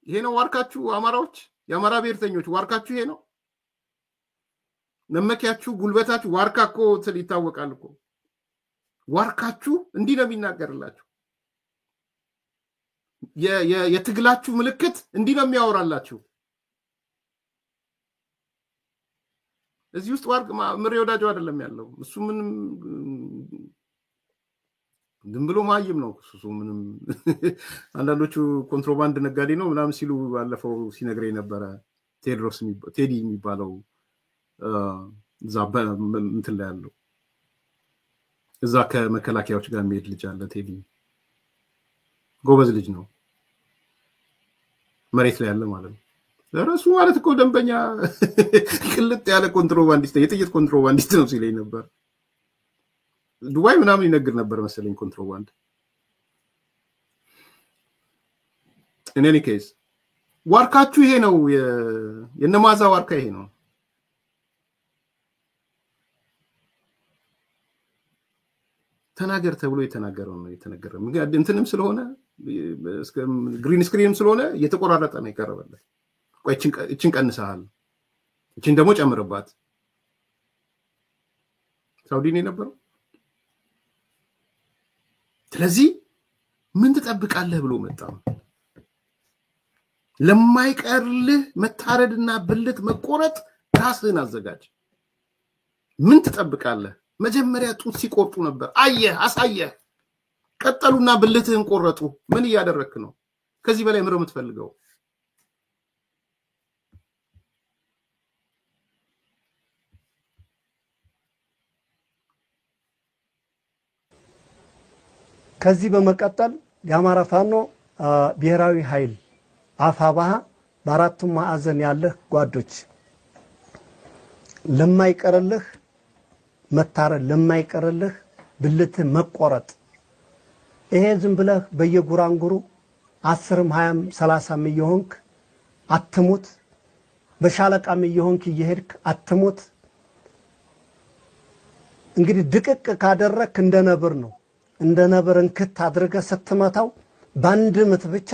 ይሄ ነው ዋርካችሁ አማራዎች የአማራ ብሔርተኞች ዋርካችሁ ይሄ ነው ነመኪያችሁ ጉልበታችሁ ዋርካ እኮ ይታወቃል እኮ ዋርካችሁ እንዲህ ነው የሚናገርላችሁ የትግላችሁ ምልክት እንዲህ ነው የሚያወራላችሁ እዚህ ውስጥ ዋርክ ምሬ ወዳጆ አይደለም ያለው እሱ ምንም ዝም ብሎ ማይም ነው እሱ ምንም አንዳንዶቹ ኮንትሮባንድ ነጋዴ ነው ምናምን ሲሉ ባለፈው ሲነግረኝ ነበር ቴድሮስ ቴዲ የሚባለው ዛባ እንትን ላይ ያለው እዛ ከመከላከያዎች ጋር የሚሄድ ልጅ አለ ቴዲ ጎበዝ ልጅ ነው መሬት ላይ ያለ ማለት ነው ለራሱ ማለት እኮ ደንበኛ ቅልጥ ያለ ኮንትሮባንዲስት የጥይት ኮንትሮባንዲስት ነው ሲለኝ ነበር ዱባይ ምናምን ይነግር ነበር መሰለኝ ኮንትሮባንድ in any case ዋርካችሁ ይሄ ነው የነማዛ ዋርካ ይሄ ነው ተናገር ተብሎ የተናገረው ነው የተነገረው እንግዲህ እንትንም ስለሆነ ግሪን ስክሪንም ስለሆነ እየተቆራረጠ ነው ይቀርበለት ቆይ እቺን ቀንሰሃል እቺን ደግሞ ጨምርባት ሳውዲ ነው የነበረው ስለዚህ ምን ትጠብቃለህ ብሎ መጣ ለማይቀርልህ መታረድና ብልት መቆረጥ ራስህን አዘጋጅ ምን ትጠብቃለህ መጀመሪያ ጡት ሲቆርጡ ነበር አየህ አሳየህ ቀጠሉና ብልትህን ቆረጡ ምን ያደረክ ነው ከዚህ በላይ ምሮ የምትፈልገው ከዚህ በመቀጠል የአማራ ፋኖ ብሔራዊ ኃይል አፋባሃ በአራቱም ማዕዘን ያለህ ጓዶች ለማይቀርልህ መታረድ ለማይቀርልህ ብልት መቆረጥ ይሄ ዝም ብለህ በየጉራንጉሩ 10ም 20ም 30ም ይሆንክ አትሙት በሻለቃም ይሆንክ ይሄድክ አትሙት እንግዲህ ድቅቅ ካደረክ እንደነብር ነው እንደነበርን ክት አድርገ ስትመታው ባንድ ምት ብቻ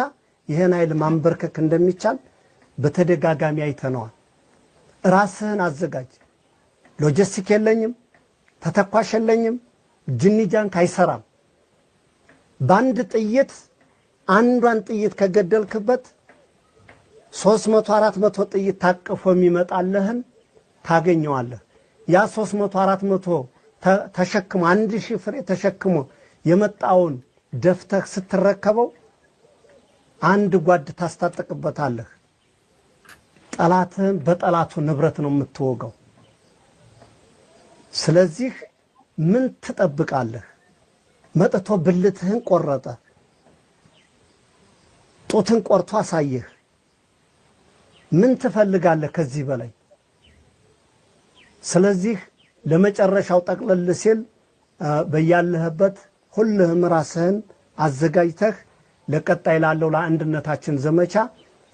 ይሄን ኃይል ማንበርከክ እንደሚቻል በተደጋጋሚ አይተነዋል ራስህን አዘጋጅ ሎጂስቲክ የለኝም ተተኳሽ የለኝም ጅንጃን ካይሰራም ባንድ ጥይት አንዷን ጥይት ከገደልክበት 300 400 ጥይት ታቅፎ የሚመጣልህን ታገኘዋለህ ያ 300 400 ተሸክሞ 1000 ፍሬ ተሸክሞ የመጣውን ደፍተህ ስትረከበው አንድ ጓድ ታስታጥቅበታለህ ጠላትህን በጠላቱ ንብረት ነው የምትወጋው ስለዚህ ምን ትጠብቃለህ መጥቶ ብልትህን ቆረጠ ጡትን ቆርጦ አሳየህ ምን ትፈልጋለህ ከዚህ በላይ ስለዚህ ለመጨረሻው ጠቅለል ሲል በያለህበት ሁሉም ራስህን አዘጋጅተህ ለቀጣይ ላለው ለአንድነታችን ዘመቻ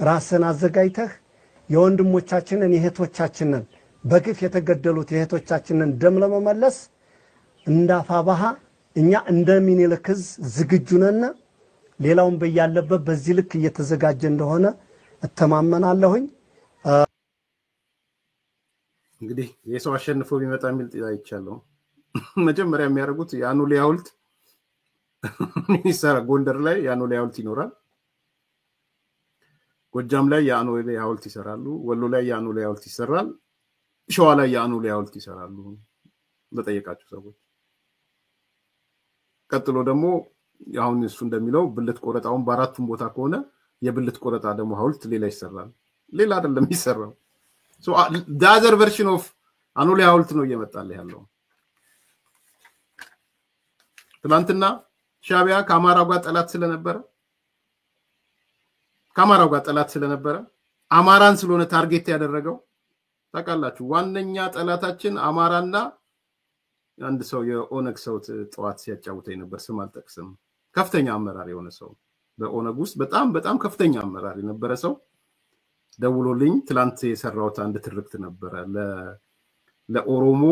ራስህን አዘጋጅተህ የወንድሞቻችንን የእህቶቻችንን በግፍ የተገደሉት የእህቶቻችንን ደም ለመመለስ እንዳፋባሃ እኛ እንደሚኒልክዝ ዝግጁ ነን ሌላውን በያለበት በዚህ ልክ እየተዘጋጀ እንደሆነ እተማመናለሁኝ እንግዲህ የሰው አሸንፎ ቢመጣ የሚል ጥያቄ ይቻላል መጀመሪያ የሚያደርጉት ያኑሌ ሐውልት ይሰራ ጎንደር ላይ ያኑሌ ሐውልት ይኖራል ጎጃም ላይ ያኑሌ ሐውልት ይሰራሉ ወሎ ላይ ያኑሌ ሐውልት ይሰራል ሸዋ ላይ ያኑሌ ሐውልት ይሰራሉ በጠየቃችሁ ሰዎች ቀጥሎ ደግሞ አሁን እሱ እንደሚለው ብልት ቆረጣውን በአራቱም ቦታ ከሆነ የብልት ቆረጣ ደግሞ ሐውልት ሌላ ይሰራል ሌላ አይደለም ይሰራው so the other version of አኑሌ ሐውልት ነው እየመጣልህ ያለው ትላንትና ሻቢያ ከአማራው ጋር ጠላት ስለነበረ አማራን ስለሆነ ታርጌት ያደረገው ታውቃላችሁ ዋነኛ ጠላታችን አማራና አንድ ሰው የኦነግ ሰው ጠዋት ሲያጫውተኝ ነበር ስም አልጠቅስም ከፍተኛ አመራር የሆነ ሰው በኦነግ ውስጥ በጣም ከፍተኛ አመራር የነበረ ሰው ደውሎልኝ ትላንት የሰራውት አንድ ትርክት ነበረ ለኦሮሞ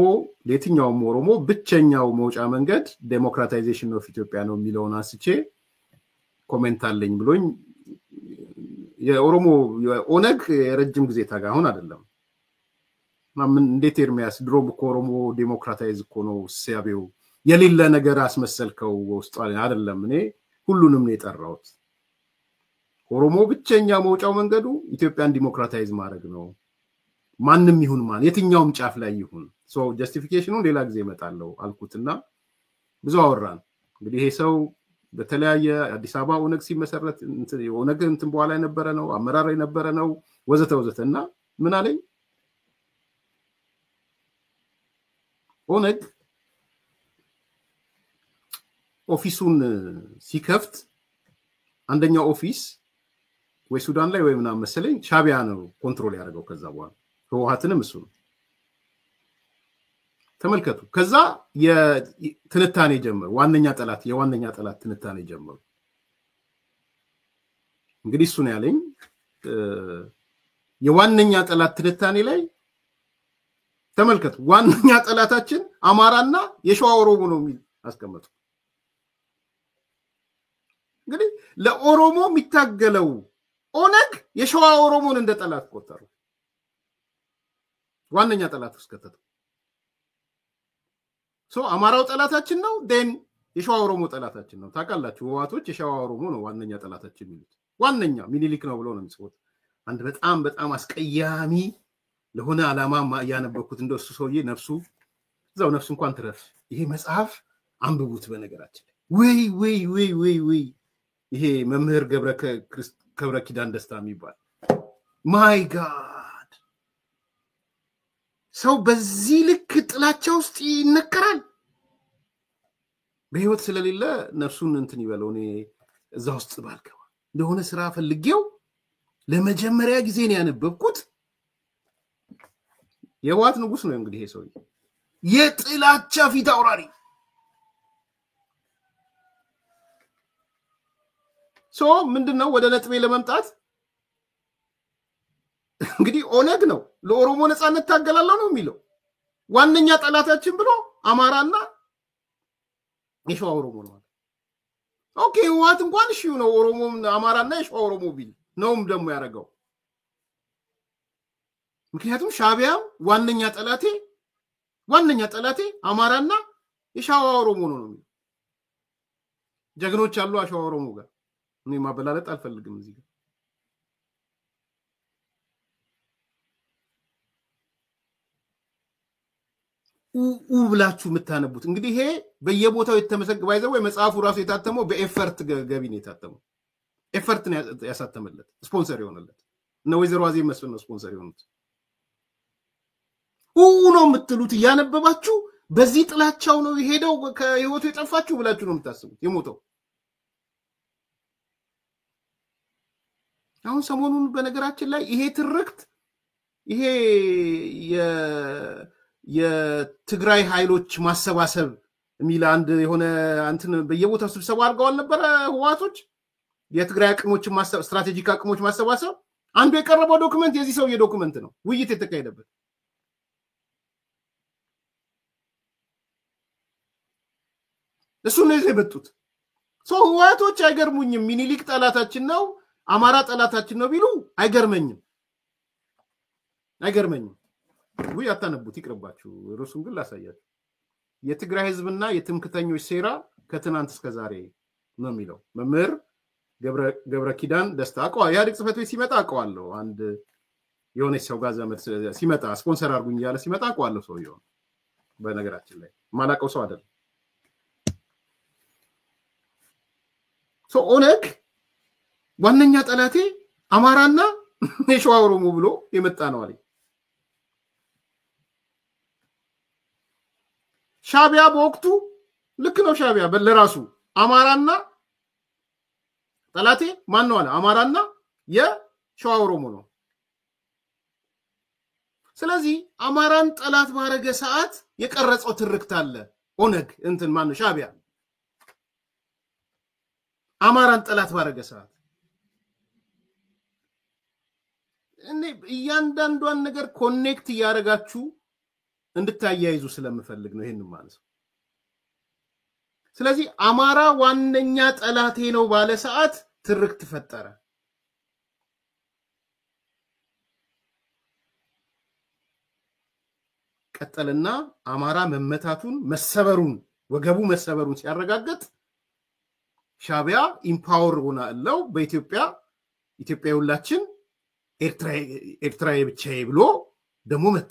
ለየትኛውም ኦሮሞ ብቸኛው መውጫ መንገድ ዴሞክራታይዜሽን ኦፍ ኢትዮጵያ ነው የሚለውን አንስቼ ኮሜንት አለኝ ብሎኝ የኦሮሞ ኦነግ የረጅም ጊዜ ታጋሁን አይደለም ማምን እንዴት ኤርሚያስ ድሮም ኦሮሞ ዴሞክራታይዝ እኮ ነው ሲያቤው የሌለ ነገር አስመሰልከው ውስጥ አይደለም እኔ ሁሉንም ነው የጠራሁት ኦሮሞ ብቸኛ መውጫው መንገዱ ኢትዮጵያን ዲሞክራታይዝ ማድረግ ነው ማንንም ይሁን ማን የትኛውም ጫፍ ላይ ይሁን ሶ ጀስቲፊኬሽኑን ሌላ ጊዜ መጣለው አልኩትና ብዙ አወራን እንግዲህ ይሄ ሰው በተለያየ አዲስ አበባ ኦነግ ሲመሰረት ኦነግ እንትን በኋላ የነበረ ነው አመራር የነበረ ነው ወዘተና ምን አለኝ ኦነግ ኦፊሱን ሲከፍት አንደኛው ኦፊስ ወይ ሱዳን ላይ ወይ ምናምን መሰለኝ ሻቢያ ነው ኮንትሮል ያደርገው ከዛ በኋላ ህወሓትንም እሱ ነው ተመልከቱ ከዛ የትንታኔ ጀመሩ የዋነኛ ጠላት ትንታኔ ጀመሩ እንግዲህ እሱ ነው ያለኝ የዋነኛ ጠላት ትንታኔ ላይ ተመልከቱ ዋነኛ ጠላታችን አማራና የሸዋ ኦሮሞ ነው የሚል አስቀመጡ እንግዲህ ለኦሮሞ የሚታገለው ኦነግ የሸዋ ኦሮሞን እንደ ጠላት ቆጠሩ ዋነኛ ጠላት ውስጥ ከተቱ ሶ አማራው ጠላታችን ነው ደን የሸዋ ኦሮሞ ጠላታችን ነው ታውቃላችሁ ህወሓቶች የሸዋ ኦሮሞ ነው ዋነኛ ጠላታችን የሚሉት ዋነኛ ሚኒሊክ ነው ብሎ ነው የሚጽፉት አንድ በጣም አስቀያሚ ለሆነ ዓላማ ያነበኩት እንደሱ ሰውዬ እዛው ነፍሱ እንኳን ትረፍ ይሄ መጽሐፍ አንብቡት በነገራችን ወይ ይሄ መምህር ገብረ ኪዳን ደስታ የሚባል ማይ ጋድ ሰው በዚህ ልክ ጥላቻ ውስጥ ይነከራል በህይወት ስለሌለ ነፍሱን እንትን ይበለው እኔ እዛ ውስጥ ባልከው ለሆነ ስራ ፈልጌው ለመጀመሪያ ጊዜ ነው ያነበብኩት የህወሓት ንጉስ ነው እንግዲህ ይሄ ሰው የጥላቻ ፊት አውራሪ ሶ ምንድነው ወደ ነጥቤ ለመምጣት እንግዲህ ኦነግ ነው ለኦሮሞ ነፃነት ታገላለው ነው የሚለው ዋነኛ ጠላታችን ብሎ አማራና የሸዋ ኦሮሞ ነው ኦኬ ህወሓት እንኳን እሺ ነው ኦሮሞ አማራና የሸዋ ኦሮሞ ቢል ነውም ደግሞ ያረጋው ምክንያቱም ሻቢያም ዋነኛ ጠላቴ አማራና የሸዋ ኦሮሞ ነው የሚለው ጀግኖች አሉ አሸዋ ኦሮሞ ጋር እኔ ማበላለጥ አልፈልግም እዚህ ጋር ብላችሁ የምታነቡት እንግዲህ ይሄ በየቦታው የተመሰገበ አይዘው ወይ መጽሐፉ ራሱ የታተመው በኤፈርት ገቢ ነው የታተመው ኤፈርት ነው ያሳተመለት ስፖንሰር የሆነለት ነው ወይዘሮ አዜብ መስፍን ነው ስፖንሰር የሆኑት ነው የምትሉት ያነበባችሁ በዚህ ጥላቻው ነው የሄደው ከህይወቱ የጠፋችሁ ብላችሁ ነው የምታስቡት የሞተው አሁን ሰሞኑን በነገራችን ላይ ይሄ ትርክት ይሄ የትግራይ ኃይሎች ማሰባሰብ የሚል አንድ የሆነ አንተን በየቦታው ስብሰባ አድርገዋል ነበር ህወሓቶች የትግራይ አቅሞች ስትራቴጂክ አቅሞች ማሰባሰብ አንዱ የቀረበው ዶክመንት የዚህ ሰው የዶክመንት ነው ውይይት የተካሄደበት እሱ ነው የበጡት ህወሓቶች አይገርሙኝም ሚኒሊክ ጠላታችን ነው አማራ ጠላታችን ነው ቢሉ አይገርመኝም ወይ አታነቡት ይቅርባችሁ ሩሱን ግን ላሳያችሁ የትግራይ ህዝብና የትምክተኞች ሴራ ከትናንት እስከ ዛሬ ነው የሚለው መምህር ገብረ ኪዳን ደስታ ያድቅ ጽፈት ቤት ሲመጣ አውቀዋለሁ አንድ የሆነ ሰው ጋር ዘመድ ሲመጣ ስፖንሰር አድርጉኝ ያለ ሲመጣ አውቀዋለሁ ሰውየው በነገራችን ላይ ማላቀው ሰው አይደለም ኦነግ ዋነኛ ጠላቴ አማራና የሸዋ ኦሮሞ ብሎ የመጣ ነው አለ ሻቢያ በወቅቱ ልክ ነው ሻቢያ ለራሱ አማራና ጠላቴ ማን ነው አለ አማራና የሸዋ ኦሮሞ ነው ስለዚህ አማራን ጠላት ባረገ ሰዓት የቀረጸው ትርክት አለ ኦነግ እንትን ማን ነው ሻቢያ አማራን ጠላት ባረገ ሰዓት እኔ እያንዳንዷን ነገር ኮኔክት ያደርጋችሁ እንድታያይዙ ስለምፈልግ ነው ይሄንን ማለት ነው። ስለዚህ አማራ ዋነኛ ጠላቴ ነው ባለ ሰዓት ትርክት ፈጠረ። ቀጠልና አማራ መመታቱን መሰበሩን ወገቡ መሰበሩን ሲያረጋግጥ ሻቢያ ኢምፓወር ሆናለው በኢትዮጵያ ሁላችን ኤርትራዬ ብቻዬ ብሎ ደሞ መጣ።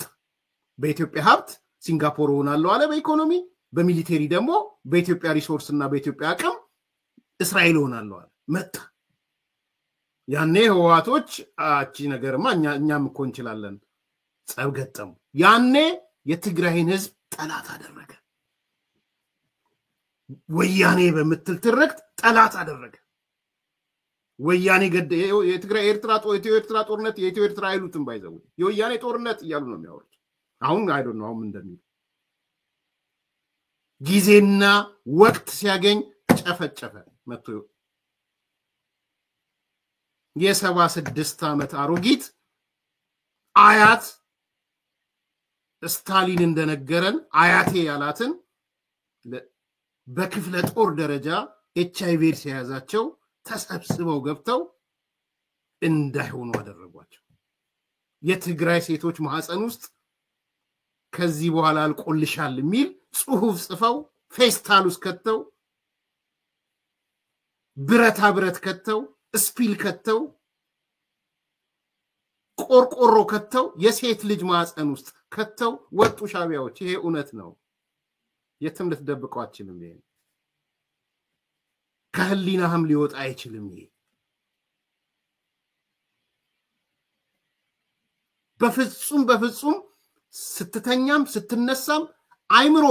በኢትዮጵያ ሀብት ሲንጋፖር ሆናለው አለ በኢኮኖሚ፣ በሚሊቴሪ ደግሞ በኢትዮጵያ ሪሶርስ እና በኢትዮጵያ አቅም እስራኤል ሆናለው አለ መጣ። ያኔ ህዋቶች አቺ ነገርማ እኛም እኮ እንችላለን ጸብ ገጠሙ። ያኔ የትግራይን ህዝብ ጠላት አደረገ። ወያኔ በመትል ትርክት ጠላት አደረገ። ወያኔ የትግራይ ኤርትራ ጦርነት የኢትዮ ኤርትራ አይሉትም ባይዘው የወያኔ ጦርነት እያሉ ነው የሚያወሩት። አሁን አይ ዶንት ኖ አሁን እንደሚሉ ጊዜና ወቅት ሲያገኝ ጨፈጨፈ መጥቶ የ76 ዓመት አሮጊት አያት ስታሊን እንደነገረን አያቴ ያላትን በክፍለ ጦር ደረጃ ኤችአይቪ ሲያዛቸው ተሰብስበው ገብተው እንዳይሆኑ አደረጓቸው። የትግራይ ሴቶች ማህፀን ውስጥ ከዚህ በኋላ አልቆልሻል የሚል ጽሁፍ ጽፈው ፌስታል ውስጥ ከተው ብረት ከተው ስፒል ከተው ቆርቆሮ ከተው የሴት ልጅ ማህፀን ውስጥ ከተው ወጡ ሻቢያዎች። ይሄ እውነት ነው። የትም ልትደብቀው አትችልም። ይሄ ከህሊናህም ሊወጣ አይችልም። ይሄ በፍጹም ስትተኛም ስትነሳም አይምሮ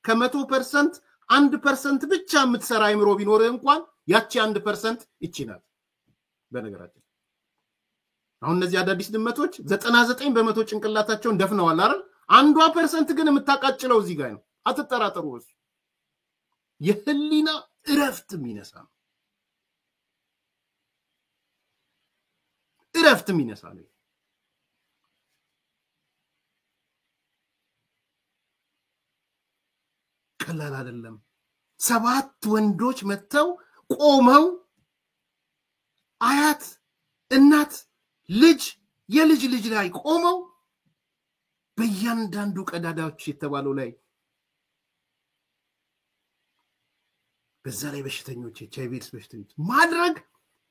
ከ100% 1% ብቻ የምትሰራ አይምሮ ቢኖርህ እንኳን ያቺ 1% ይችላል። በነገራችን አሁን እነዚህ አዳዲስ ድመቶች 99% ጭንቅላታቸውን ደፍነዋል አይደል? 1% ግን የምታቃጭለው እዚህ ጋር ነው። አትጠራጠሩ። እሱ የህሊና እረፍት የሚነሳ ነው። እረፍት የሚነሳ ነው። ቀላል አይደለም። 7 ወንዶች መተው ቆመው አያት እናት ልጅ የልጅ ልጅ ላይ ቆመው በእያንዳንዱ ቀዳዳዎች የተባለው ላይ በዛ ላይ በሽተኞች ኤችአይቪ በሽተኞች ማድረግ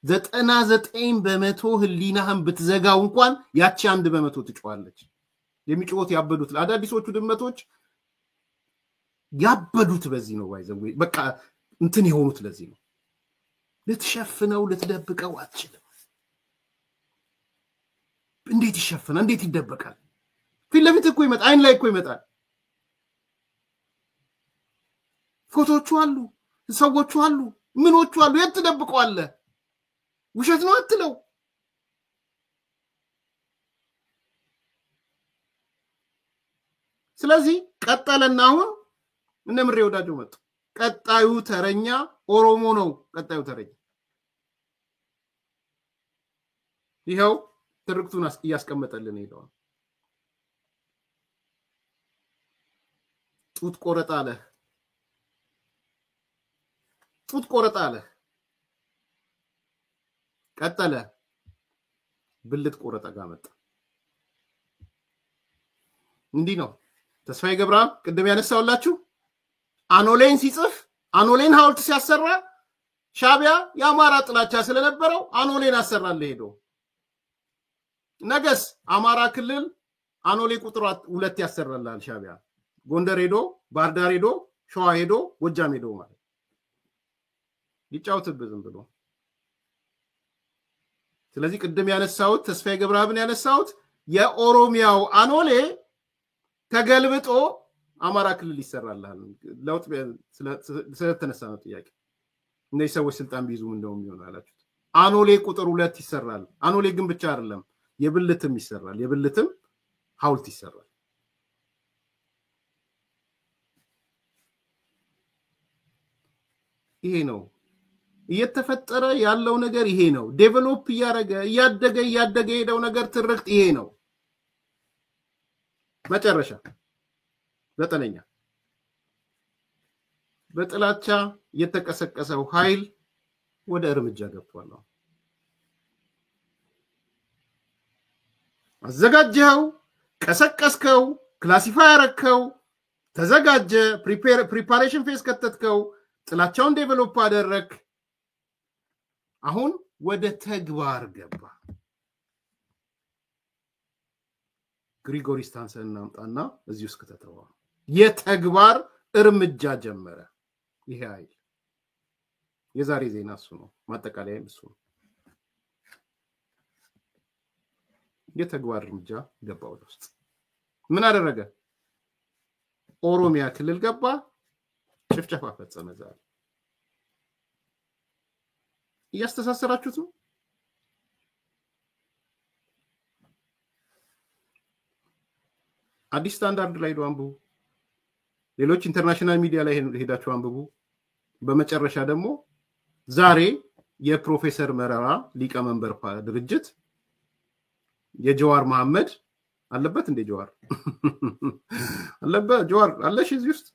99% ህሊናህን ብትዘጋው እንኳን ያቺ 1% ትጮዋለች። የሚጮት ያበዱት አዳዲሶቹ ድመቶች ያበዱት በዚህ ነው። ባይዘው በቃ እንትን የሆኑት ለዚህ ነው። ልትሸፍነው ልትደብቀው አትችልም። እንዴት ይሸፈናል? እንዴት ይደበቃል? ፊት ለፊት እኮ ይመጣል። አይን ላይ እኮ ይመጣል። ፎቶዎቹ አሉ፣ ሰዎቹ አሉ፣ ምኖቹ አሉ። የት ተደብቀዋል? ውሸት ነው አትለው። ስለዚህ ቀጠለና አሁን እነምሬ ወዳጆ መጡ። ቀጣዩ ተረኛ ኦሮሞ ነው። ቀጣዩ ተረኛ ይሄው ትርክቱን ያስቀመጠልን ሄደዋል። ጡት ቆረጣ አለ። ቀጠለ ብልት ቆረጣ ጋር መጣ። እንዲህ ነው ተስፋዬ ገብረአብ ቅድም ያነሳውላችሁ አኖሌን ሲጽፍ አኖሌን ሐውልት ሲያሰራ ሻቢያ የአማራ ጥላቻ ስለነበረው አኖሌን አሰራለ ሄዶ ነገስ አማራ ክልል አኖሌ ቁጥር 2 ያሰራላል ሻቢያ ጎንደር ሄዶ ባህርዳር ሄዶ ሸዋ ሄዶ ጎጃም ሄዶ ማለት ይጫውትብዝም ብሎ። ስለዚህ ቅድም ያነሳውት ተስፋዬ ገብረአብን ያነሳውት የኦሮሚያው አኖሌ ተገልብጦ አማራ ክልል ይሰራልሃል። ለውጥ ስለተነሳ ነው ጥያቄ። እነዚህ ሰዎች ስልጣን ቢይዙ ምን እንደው የሚሆናላችሁ። አኖሌ ቁጥር 2 ይሰራል። አኖሌ ግን ብቻ አይደለም የብልትም ይሰራል። የብልትም ሐውልት ይሰራል። ይሄ ነው እየተፈጠረ ያለው ነገር ይሄ ነው። ዴቨሎፕ እያደገ ሄደው ነገር ትርክት ይሄ ነው። መጨረሻ ዘጠነኛ በጥላቻ የተቀሰቀሰው ኃይል ወደ እርምጃ ገብቷል። አዘጋጀው፣ ቀሰቀስከው፣ ክላሲፋይ አረከው፣ ተዘጋጀ፣ ፕሪፓሬሽን ፌስ ከተትከው፣ ጥላቻውን ዴቨሎፕ አደረክ። አሁን ወደ ተግባር ገባ። ግሪጎሪ ስታንሰን እናምጣና እዚህ ውስጥ ከተተዋ የተግባር እርምጃ ጀመረ። ይሄ ኃይል የዛሬ ዜና እሱ ነው። ማጠቃለያም እሱ ነው። የተግባር እርምጃ ገባ ወደ ውስጥ። ምን አደረገ? ኦሮሚያ ክልል ገባ፣ ጭፍጨፋ ፈጸመ። ዛሬ እያስተሳሰራችሁት ነው። አዲስ ስታንዳርድ ላይ አንብቡ። ሌሎች ኢንተርናሽናል ሚዲያ ላይ ሄዳችሁ አንብቡ። በመጨረሻ ደግሞ ዛሬ የፕሮፌሰር መረራ ሊቀመንበር ድርጅት የጀዋር መሐመድ አለበት እንደ ጀዋር አለበት ጀዋር አለሽ እዚህ ውስጥ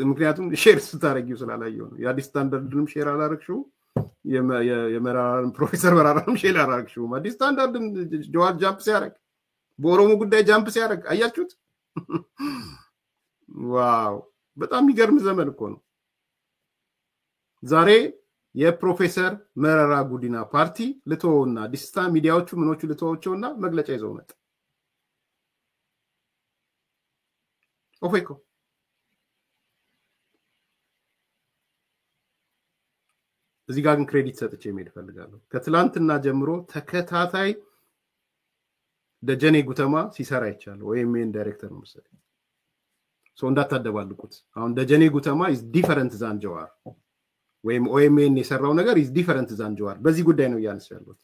ምክንያቱም ሼር ስታረጊው ስላላየው ነው። የአዲስ ስታንዳርድንም ሼር አላረግሽው፣ የመረራን ፕሮፌሰር መረራንም ሼር አላረግሽው። አዲስ ስታንዳርድን ጀዋር ጃምፕ ሲያረግ፣ በኦሮሞ ጉዳይ ጃምፕ ሲያረግ አያችሁት? ዋው በጣም የሚገርም ዘመን እኮ ነው። ዛሬ የፕሮፌሰር መረራ ጉዲና ፓርቲ ልተውና አዲስ ስታንዳርድ ሚዲያዎቹ ምኖቹ ልተውቸውና መግለጫ ይዘው መጣ። ኦፌኮ እዚህ ጋር ግን ክሬዲት ሰጥቼ መሄድ ፈልጋለሁ። ከትላንትና ጀምሮ ተከታታይ ደጀኔ ጉተማ ሲሰራ ይቻላል። ኦኤምኤን ዳይሬክተር ነው መሰለኝ። ሶ እንዳታደባልቁት። አሁን ደጀኔ ጉተማ is different than ጀዋር ወይም ኦኤምኤን የሰራው ነገር is different than ጀዋር። በዚህ ጉዳይ ነው ያነሳ ያለው።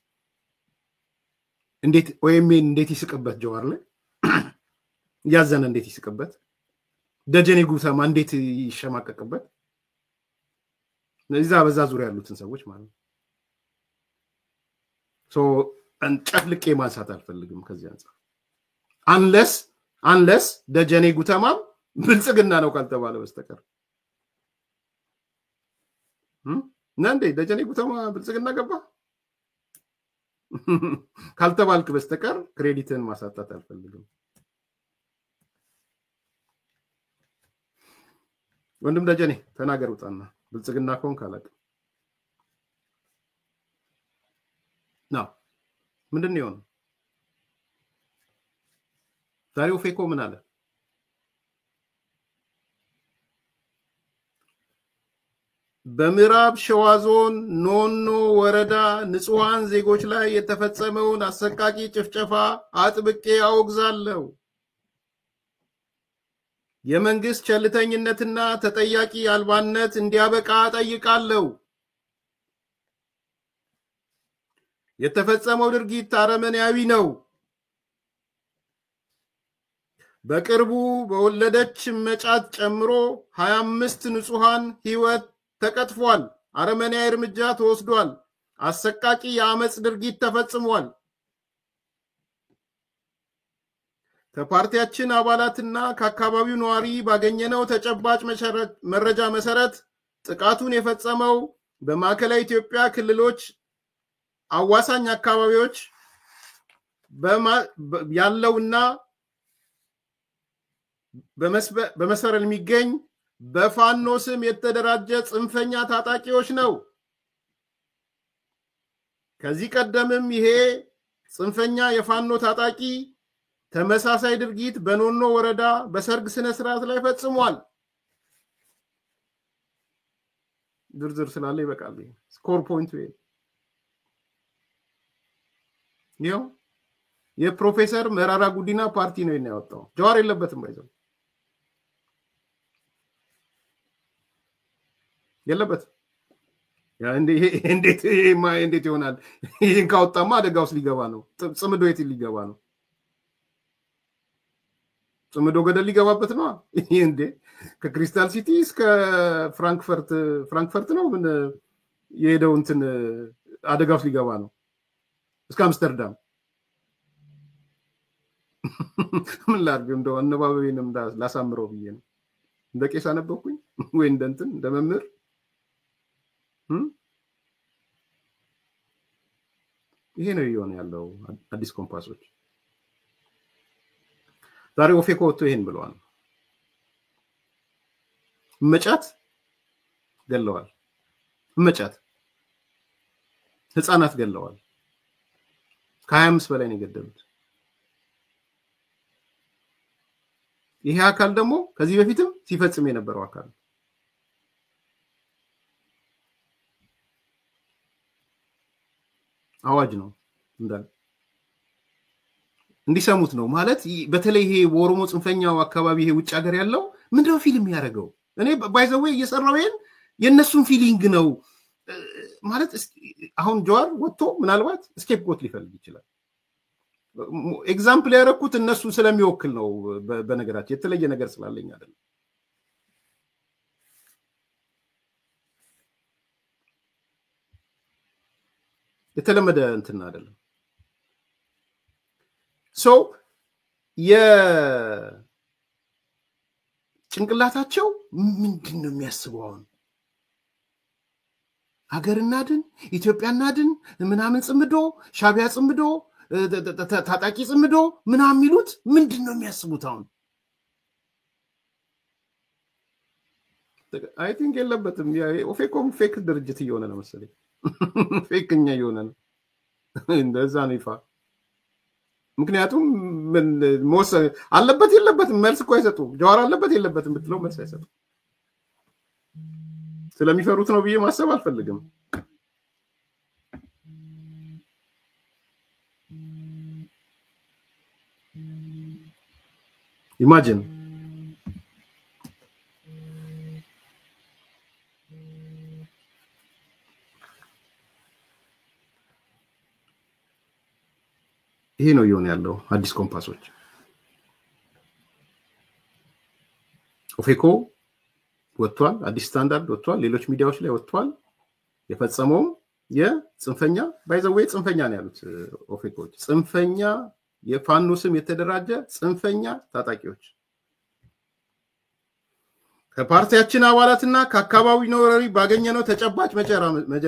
እንዴት ኦኤምኤን እንዴት ይስቅበት ጀዋር ላይ ያዘነ እንዴት ይስቅበት፣ ደጀኔ ጉተማ እንዴት ይሸማቀቅበት። እዛ በዛ ዙሪያ ያሉትን ሰዎች ማለት ነው። ሶ አንጨፍልቄ ማንሳት አልፈልግም ከዚህ አንፃር አንለስ ደጀኔ ጉተማ ብልጽግና ነው ካልተባለ በስተቀር ነንዴ ደጀኔ ጉተማ ብልጽግና ገባ ካልተባልክ በስተቀር ክሬዲትን ማሳጣት አልፈልግም። ወንድም ደጀኔ ተናገር ውጣና ብልጽግና ኮን ካላቀ ነው ምንድነው የሆነው? ዛሬ ኦፌኮ ምን አለ? በምዕራብ ሸዋ ዞን ኖኖ ወረዳ ንጹሃን ዜጎች ላይ የተፈጸመውን አሰቃቂ ጭፍጨፋ አጥብቄ አወግዛለሁ። የመንግስት ቸልተኝነትና ተጠያቂ አልባነት እንዲያበቃ ጠይቃለሁ። የተፈጸመው ድርጊት አረመኔያዊ ነው። በቅርቡ በወለደች መጫት ጨምሮ 25 ንጹሃን ህይወት ተቀጥፏል። አረመኔያዊ እርምጃ ተወስዷል። አሰቃቂ የአመጽ ድርጊት ተፈጽሟል። ከፓርቲያችን አባላትና ከአካባቢው ነዋሪ ባገኘነው ተጨባጭ መረጃ መሰረት ጥቃቱን የፈጸመው በማዕከላዊ ኢትዮጵያ ክልሎች አዋሳኝ አካባቢዎች ያለውና በመሰረል የሚገኝ በፋኖ ስም የተደራጀ ጽንፈኛ ታጣቂዎች ነው። ከዚህ ቀደምም ይሄ ጽንፈኛ የፋኖ ታጣቂ ተመሳሳይ ድርጊት በኖኖ ወረዳ በሰርግ ስነ ስርዓት ላይ ፈጽሟል። ዝርዝር ስላለ ይበቃል። ስኮር ፖይንት ይሄው የፕሮፌሰር መረራ ጉዲና ፓርቲ ነው ያወጣው። ጀዋር የለበትም ባይዘው የለበት። ያ እንዴት ይሆናል? ይሄን ካወጣማ አደጋ ውስጥ ሊገባ ነው። ጽምዶ የት ሊገባ ነው? ጽምዶ ገደል ሊገባበት ነው። ይሄ እንዴ ከክሪስታል ሲቲ እስከ ፍራንክፈርት ነው ምን የሄደው እንትን አደጋ ውስጥ ሊገባ ነው እስከ አምስተርዳም ምን ላድርግ እንደው አነባበቤንም ላሳምረው ብዬ ነው እንደ ቄስ አነበብኩኝ ወይ እንደ እንትን እንደ መምህር ይሄ ነው ይሆን ያለው አዲስ ኮምፓሶች ዛሬ ኦፌኮ ወጥቶ ይሄን ብለዋል መጫት ገለዋል መጫት ህፃናት ገለዋል ከ25 በላይ ነው የገደሉት ይሄ አካል ደግሞ ከዚህ በፊትም ሲፈጽም የነበረው አካል አዋጅ ነው እንዳል እንዲሰሙት ነው ማለት በተለይ ይሄ ወሮሞ ጽንፈኛው አካባቢ ይሄ ውጭ ሀገር ያለው ምንድነው ፊልም ያደርገው እኔ ባይዘው እየሰራው የነሱን ፊሊንግ ነው ማለት አሁን ጆዋር ወጥቶ ምናልባት ስኬፕ ጎት ሊፈልግ ይችላል ኤግዛምፕል ያደረኩት እነሱ ስለሚወክል ነው በነገራችን የተለየ ነገር ስላለኝ አይደለም የተለመደ እንትን አይደለም ሶ የጭንቅላታቸው ምንድነው የሚያስበው አሁን ሀገርናድን ኢትዮጵያናድን ምናምን ጽምዶ ሻቢያ ጽምዶ ታጣቂ ጽምዶ ምናምን የሚሉት ምንድነው የሚያስቡት አሁን አይ ቲንክ የለበትም ኦፌኮም ፌክ ድርጅት እየሆነ ነው መሰለኝ ፌክኛ እየሆነ ነው እንደዛ ነው ይፋ ምክንያቱም ምን ሞስ አለበት የለበትም መልስ እኮ አይሰጡ ጀዋር አለበት የለበትም ብትለው መልስ አይሰጡ ስለሚፈሩት ነው ብዬ ማሰብ አልፈልግም ኢማጂን ይሄ ነው ይሆን ያለው አዲስ ኮምፓሶች ኦፌኮ ወጥቷል አዲስ ስታንዳርድ ወጥቷል ሌሎች ሚዲያዎች ላይ ወጥቷል የፈጸመው የጽንፈኛ ባይዘው ጽንፈኛ ነው ያሉት ኦፌኮች ጽንፈኛ የፋኖ ስም የተደራጀ ጽንፈኛ ታጣቂዎች ከፓርቲያችን አባላትና ከአካባቢው ነዋሪ ባገኘነው ተጨባጭ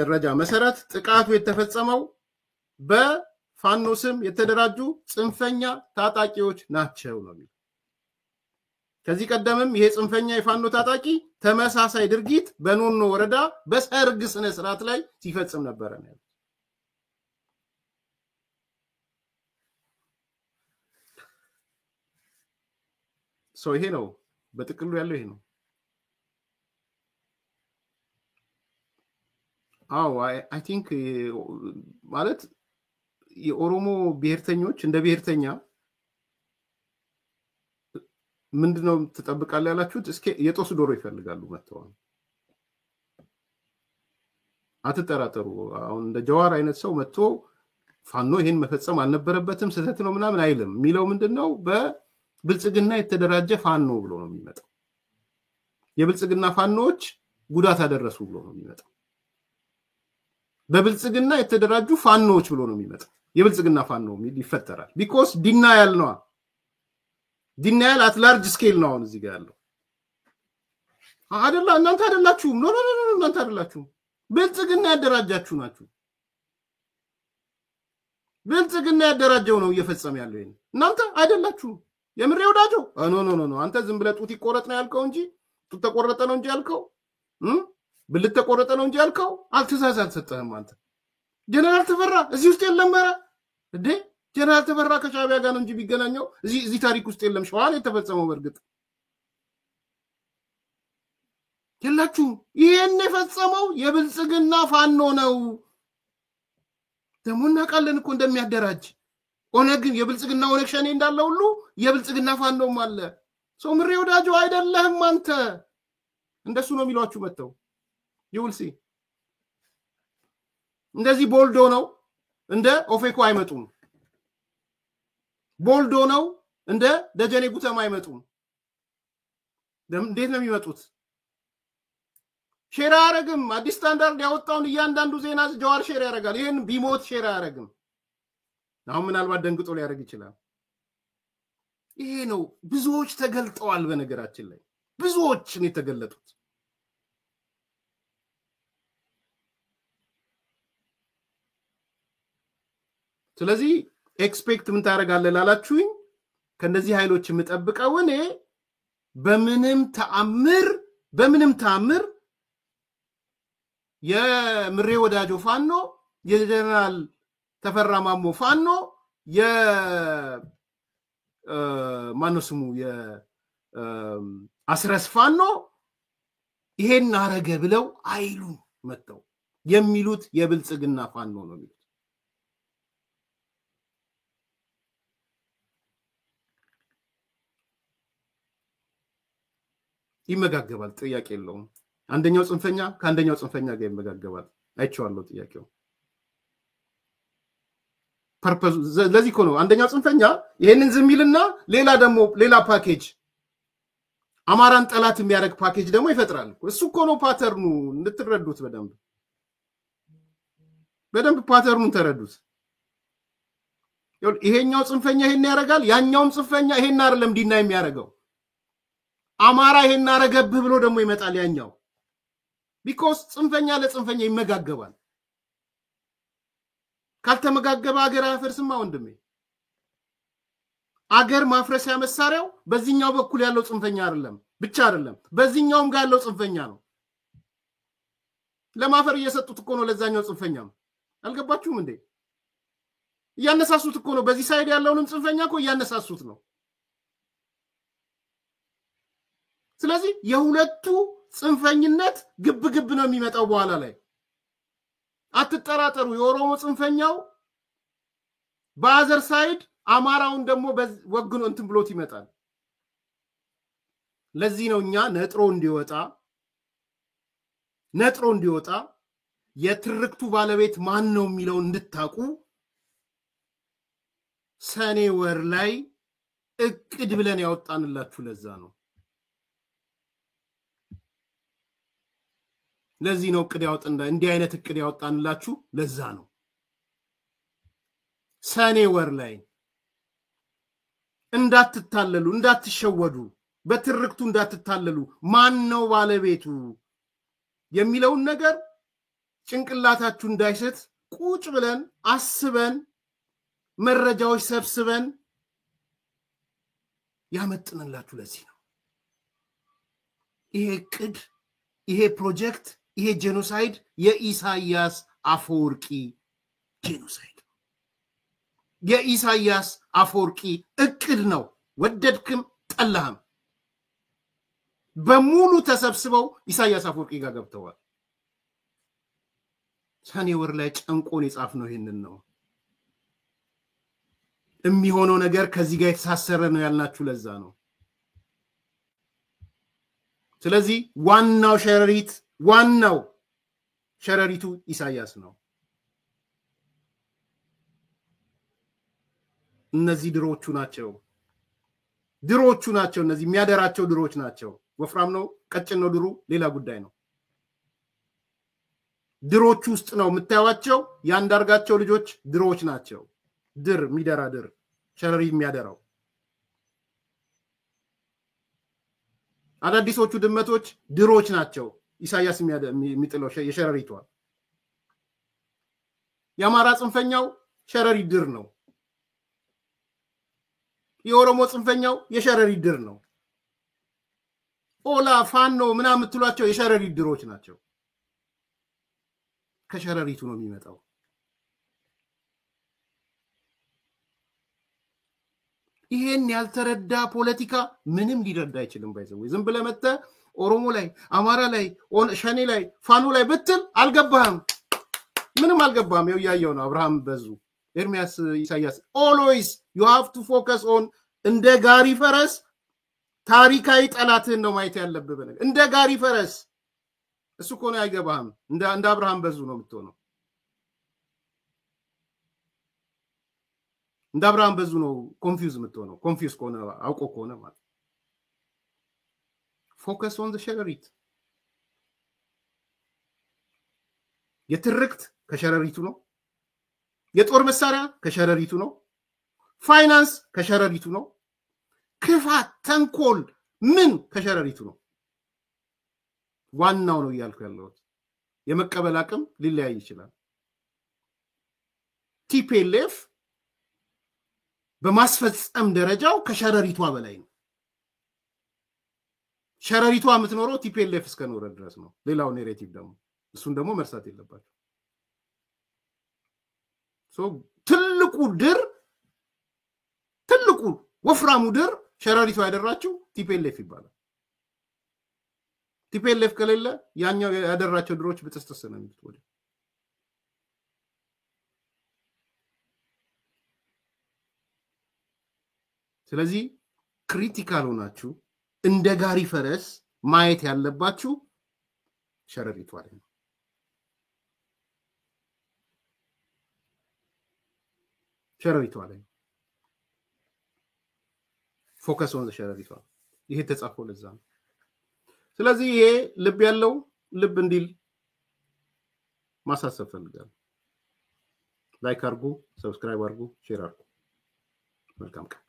መረጃ መሰረት ጥቃቱ የተፈጸመው በፋኖ ስም የተደራጁ ጽንፈኛ ታጣቂዎች ናቸው ነው የሚለው ከዚህ ቀደምም ይሄ ጽንፈኛ የፋኖ ታጣቂ ተመሳሳይ ድርጊት በኖኖ ወረዳ በሰርግ ስነ ስርዓት ላይ ሲፈጽም ነበር ነው ሶ ይሄ ነው በጥቅሉ ያለው ይሄ ነው አዎ አይ ቲንክ ማለት የኦሮሞ ብሔርተኞች እንደ ብሔርተኛ ምንድነው ተጠብቃለህ ያላችሁት እስኪ የጦስ ዶሮ ይፈልጋሉ መተው አትጠራጠሩ አሁን እንደ ጀዋር አይነት ሰው መጥቶ ፋኖ ይሄን መፈጸም አልነበረበትም ስህተት ነው ምናምን አይልም ሚለው ምንድነው በብልጽግና የተደራጀ ፋኖ ብሎ ነው የሚመጣው የብልጽግና ፋኖች ጉዳት አደረሱ ብሎ ነው የሚመጣው በብልጽግና የተደራጁ ፋኖች ብሎ ነው የሚመጣው የብልጽግና ፋኖ ይፈጠራል ቢኮዝ ዲናያል ነው ዲናያል አት ላርጅ ስኬል ነው አሁን እዚህ ጋር ያለው አይደለ እናንተ አይደላችሁም ኖ እናንተ አይደላችሁም ብልጽግና ያደራጃችሁ ናችሁ ብልጽግና ያደራጀው ነው እየፈጸመ ያለው ይሄን እናንተ አይደላችሁም የምሬ ወዳጆ ኖ አንተ ዝም ብለህ ጡት ይቆረጥ ነው ያልከው እንጂ ጡት ተቆረጠ ነው እንጂ ያልከው ብልት ተቆረጠ ነው እንጂ ያልከው አልተዛዝ አልሰጠህም አንተ ጀነራል ተፈራ እዚህ ውስጥ የለም ማራ እንዴ ጀነራል ተፈራ ከሻቢያ ጋር ነው እንጂ ቢገናኘው እዚህ ታሪክ ውስጥ የለም ሸዋን የተፈጸመው በርግጥ የላችሁ ይሄን የፈጸመው የብልጽግና ፋኖ ነው ደሞና ቃልን እኮ እንደሚያደራጅ ኦነግን የብልጽግና ኦነግ ሸኔ እንዳለ ሁሉ የብልጽግና ፋኖም አለ ሰው ምሬ ወዳጆ አይደለህም አንተ እንደሱ ነው የሚሏችሁ መተው ይውልሲ እንደዚህ ቦልዶ ነው እንደ ኦፌኮ አይመጡም ቦልዶ ነው እንደ ደጀኔ ጉተማ አይመጡም እንዴት ነው የሚመጡት? ሼር አያረግም። አዲስ ስታንዳርድ ያወጣውን እያንዳንዱ ዜና ጀዋር ሼር ያደርጋል። ይሄን ቢሞት ሼር አያረግም። አሁን ምናልባት ደንግጦ ሊያደርግ ይችላል። ይሄ ነው። ብዙዎች ተገልጠዋል። በነገራችን ላይ ብዙዎች ነው የተገለጡት። ስለዚህ ኤክስፔክት ምን ታደርጋለህ ላላችሁኝ ከነዚህ ኃይሎች የምጠብቀው እኔ በምንም ተአምር የምሬ ወዳጆ ፋኖ የጀነራል ተፈራ ማሞ ፋኖ ማነው ስሙ የአስረስ ፋኖ ይሄን አረገ ብለው አይሉ መተው የሚሉት የብልጽግና ፋኖ ነው የሚሉት። ይመጋገባል፣ ጥያቄ የለውም። አንደኛው ጽንፈኛ ከአንደኛው ጽንፈኛ ጋር ይመጋገባል። አይቼዋለሁ ጥያቄው። ፐርፐዝ ለዚህ እኮ ነው አንደኛው ጽንፈኛ ይሄንን ዝም ይልና ሌላ ፓኬጅ አማራን ጠላት የሚያደርግ ፓኬጅ ደግሞ ይፈጥራል። እሱ እኮ ነው ፓተርኑ። እንድትረዱት በደንብ ፓተርኑን ተረዱት። ይሄኛው ጽንፈኛ ይሄን ያደርጋል፣ ያኛውም ጽንፈኛ ይሄን አይደለም ዲና የሚያደርገው። አማራ ይሄን አረገብህ ብሎ ደግሞ ይመጣል ያኛው። ቢኮዝ ጽንፈኛ ለጽንፈኛ ይመጋገባል። ካልተመጋገበ አገር አያፈርስማ ወንድሜ። አገር ማፍረሻ መሳሪያው በዚህኛው በኩል ያለው ጽንፈኛ ብቻ አይደለም፣ በዚህኛውም ጋር ያለው ጽንፈኛ ነው። ለማፈር እየሰጡት እኮ ነው ለዛኛው ጽንፈኛም። አልገባችሁም እንዴ? እያነሳሱት እኮ ነው። በዚህ ሳይድ ያለውንም ጽንፈኛ እኮ እያነሳሱት ነው። ስለዚህ የሁለቱ ጽንፈኝነት ግብ ነው የሚመጣው በኋላ ላይ። አትጠራጠሩ። የኦሮሞ ጽንፈኛው በአዘር ሳይድ አማራውን ደግሞ ወግኖ እንትን ብሎት ይመጣል። ለዚህ ነው እኛ ነጥሮ እንዲወጣ የትርክቱ ባለቤት ማን ነው የሚለው እንድታቁ ሰኔ ወር ላይ እቅድ ብለን ያወጣንላችሁ ለዛ ነው። ለዚህ ነው እቅድ ያወጣን እንዲህ አይነት እቅድ ያወጣንላችሁ ለዛ ነው። ሰኔ ወር ላይ እንዳትታለሉ፣ እንዳትሸወዱ፣ በትርክቱ እንዳትታለሉ፣ ማን ነው ባለቤቱ የሚለውን ነገር ጭንቅላታችሁ እንዳይሰት ቁጭ ብለን አስበን መረጃዎች ሰብስበን ያመጥንላችሁ ለዚህ ነው። ይሄ እቅድ፣ ይሄ ፕሮጀክት፣ ይሄ ጄኖሳይድ የኢሳያስ አፈወርቂ ጄኖሳይድ፣ የኢሳያስ አፈወርቂ እቅድ ነው። ወደድክም ጠላህም በሙሉ ተሰብስበው ኢሳያስ አፈወርቂ ጋር ገብተዋል። ሰኔ ወር ላይ ጨንቆን የጻፍነው ይሄንን ነው። የሚሆነው ነገር ከዚህ ጋር የተሳሰረ ነው ያልናችሁ ለዛ ነው። ስለዚህ ዋናው ሸረሪቱ ኢሳያስ ነው። እነዚህ ድሮቹ ናቸው። እነዚህ የሚያደራቸው ድሮች ናቸው። ወፍራም ነው ቀጭን ነው ድሩ ሌላ ጉዳይ ነው። ድሮቹ ውስጥ ነው የምታዩዋቸው። ያንዳርጋቸው ልጆች ድሮች ናቸው። ድር የሚደራ ድር ሸረሪ የሚያደራው። አዳዲሶቹ ድመቶች ድሮች ናቸው። ኢሳያስ የሚጥለው የሸረሪቷ። የአማራ ጽንፈኛው ሸረሪ ድር ነው። የኦሮሞ ጽንፈኛው የሸረሪ ድር ነው። ኦላ ፋኖ ምናምን የምትሏቸው የሸረሪ ድሮች ናቸው። ከሸረሪቱ ነው የሚመጣው። ይሄን ያልተረዳ ፖለቲካ ምንም ሊረዳ አይችልም። ባይዘው ዝም ብለህ መጥተህ ኦሮሞ ላይ፣ አማራ ላይ፣ ሸኔ ላይ፣ ፋኖ ላይ ብትል አልገባህም። ምንም አልገባህም። ያው ያየው ነው። አብርሃም በዙ፣ ኤርሚያስ፣ ኢሳያስ always you have to focus on እንደ ጋሪ ፈረስ ታሪካዊ ጠላትህን ነው ማየት ያለብህ። በነገር እንደ ጋሪ ፈረስ እሱ እኮ ነው አይገባህም። እንደ አብርሃም በዙ ነው የምትሆነው። እንደ አብርሃም በዙ ነው ኮንፊውዝ የምትሆነው። ኮንፊውዝ ከሆነ አውቆ ከሆነ ማለት ፎከስ ኦን ዘ ሸረሪት። የትርክት ከሸረሪቱ ነው። የጦር መሳሪያ ከሸረሪቱ ነው። ፋይናንስ ከሸረሪቱ ነው። ክፋት፣ ተንኮል ምን ከሸረሪቱ ነው። ዋናው ነው እያልኩ ያለሁት። የመቀበል አቅም ሊለያይ ይችላል። ቲፒኤልኤፍ በማስፈጸም ደረጃው ከሸረሪቷ በላይ ነው። ሸረሪቷ የምትኖረው ቲፒኤልኤፍ እስከኖረ ድረስ ነው። ሌላው ኔሬቲቭ ደግሞ እሱን ደግሞ መርሳት የለባቸው። ትልቁ ድር፣ ትልቁ ወፍራሙ ድር ሸረሪቷ ያደራችው ቲፒኤልኤፍ ይባላል። ቲፒኤልኤፍ ከሌለ ያኛው ያደራቸው ድሮች በተስተሰ ነው የሚወደ። ስለዚህ ክሪቲካል ሆናችሁ እንደ ጋሪ ፈረስ ማየት ያለባችሁ ሸረሪቷ ላይ ነው። ሸረሪቷ ላይ ፎከስ ኦን ዘ ሸረሪቷ። ይሄ ተጻፈው ለዛ ነው። ስለዚህ ይሄ ልብ ያለው ልብ እንዲል ማሳሰብ ፈልጋለሁ። ላይክ አድርጉ፣ ሰብስክራይብ አድርጉ፣ ሼር አድርጉ። መልካም ቀን።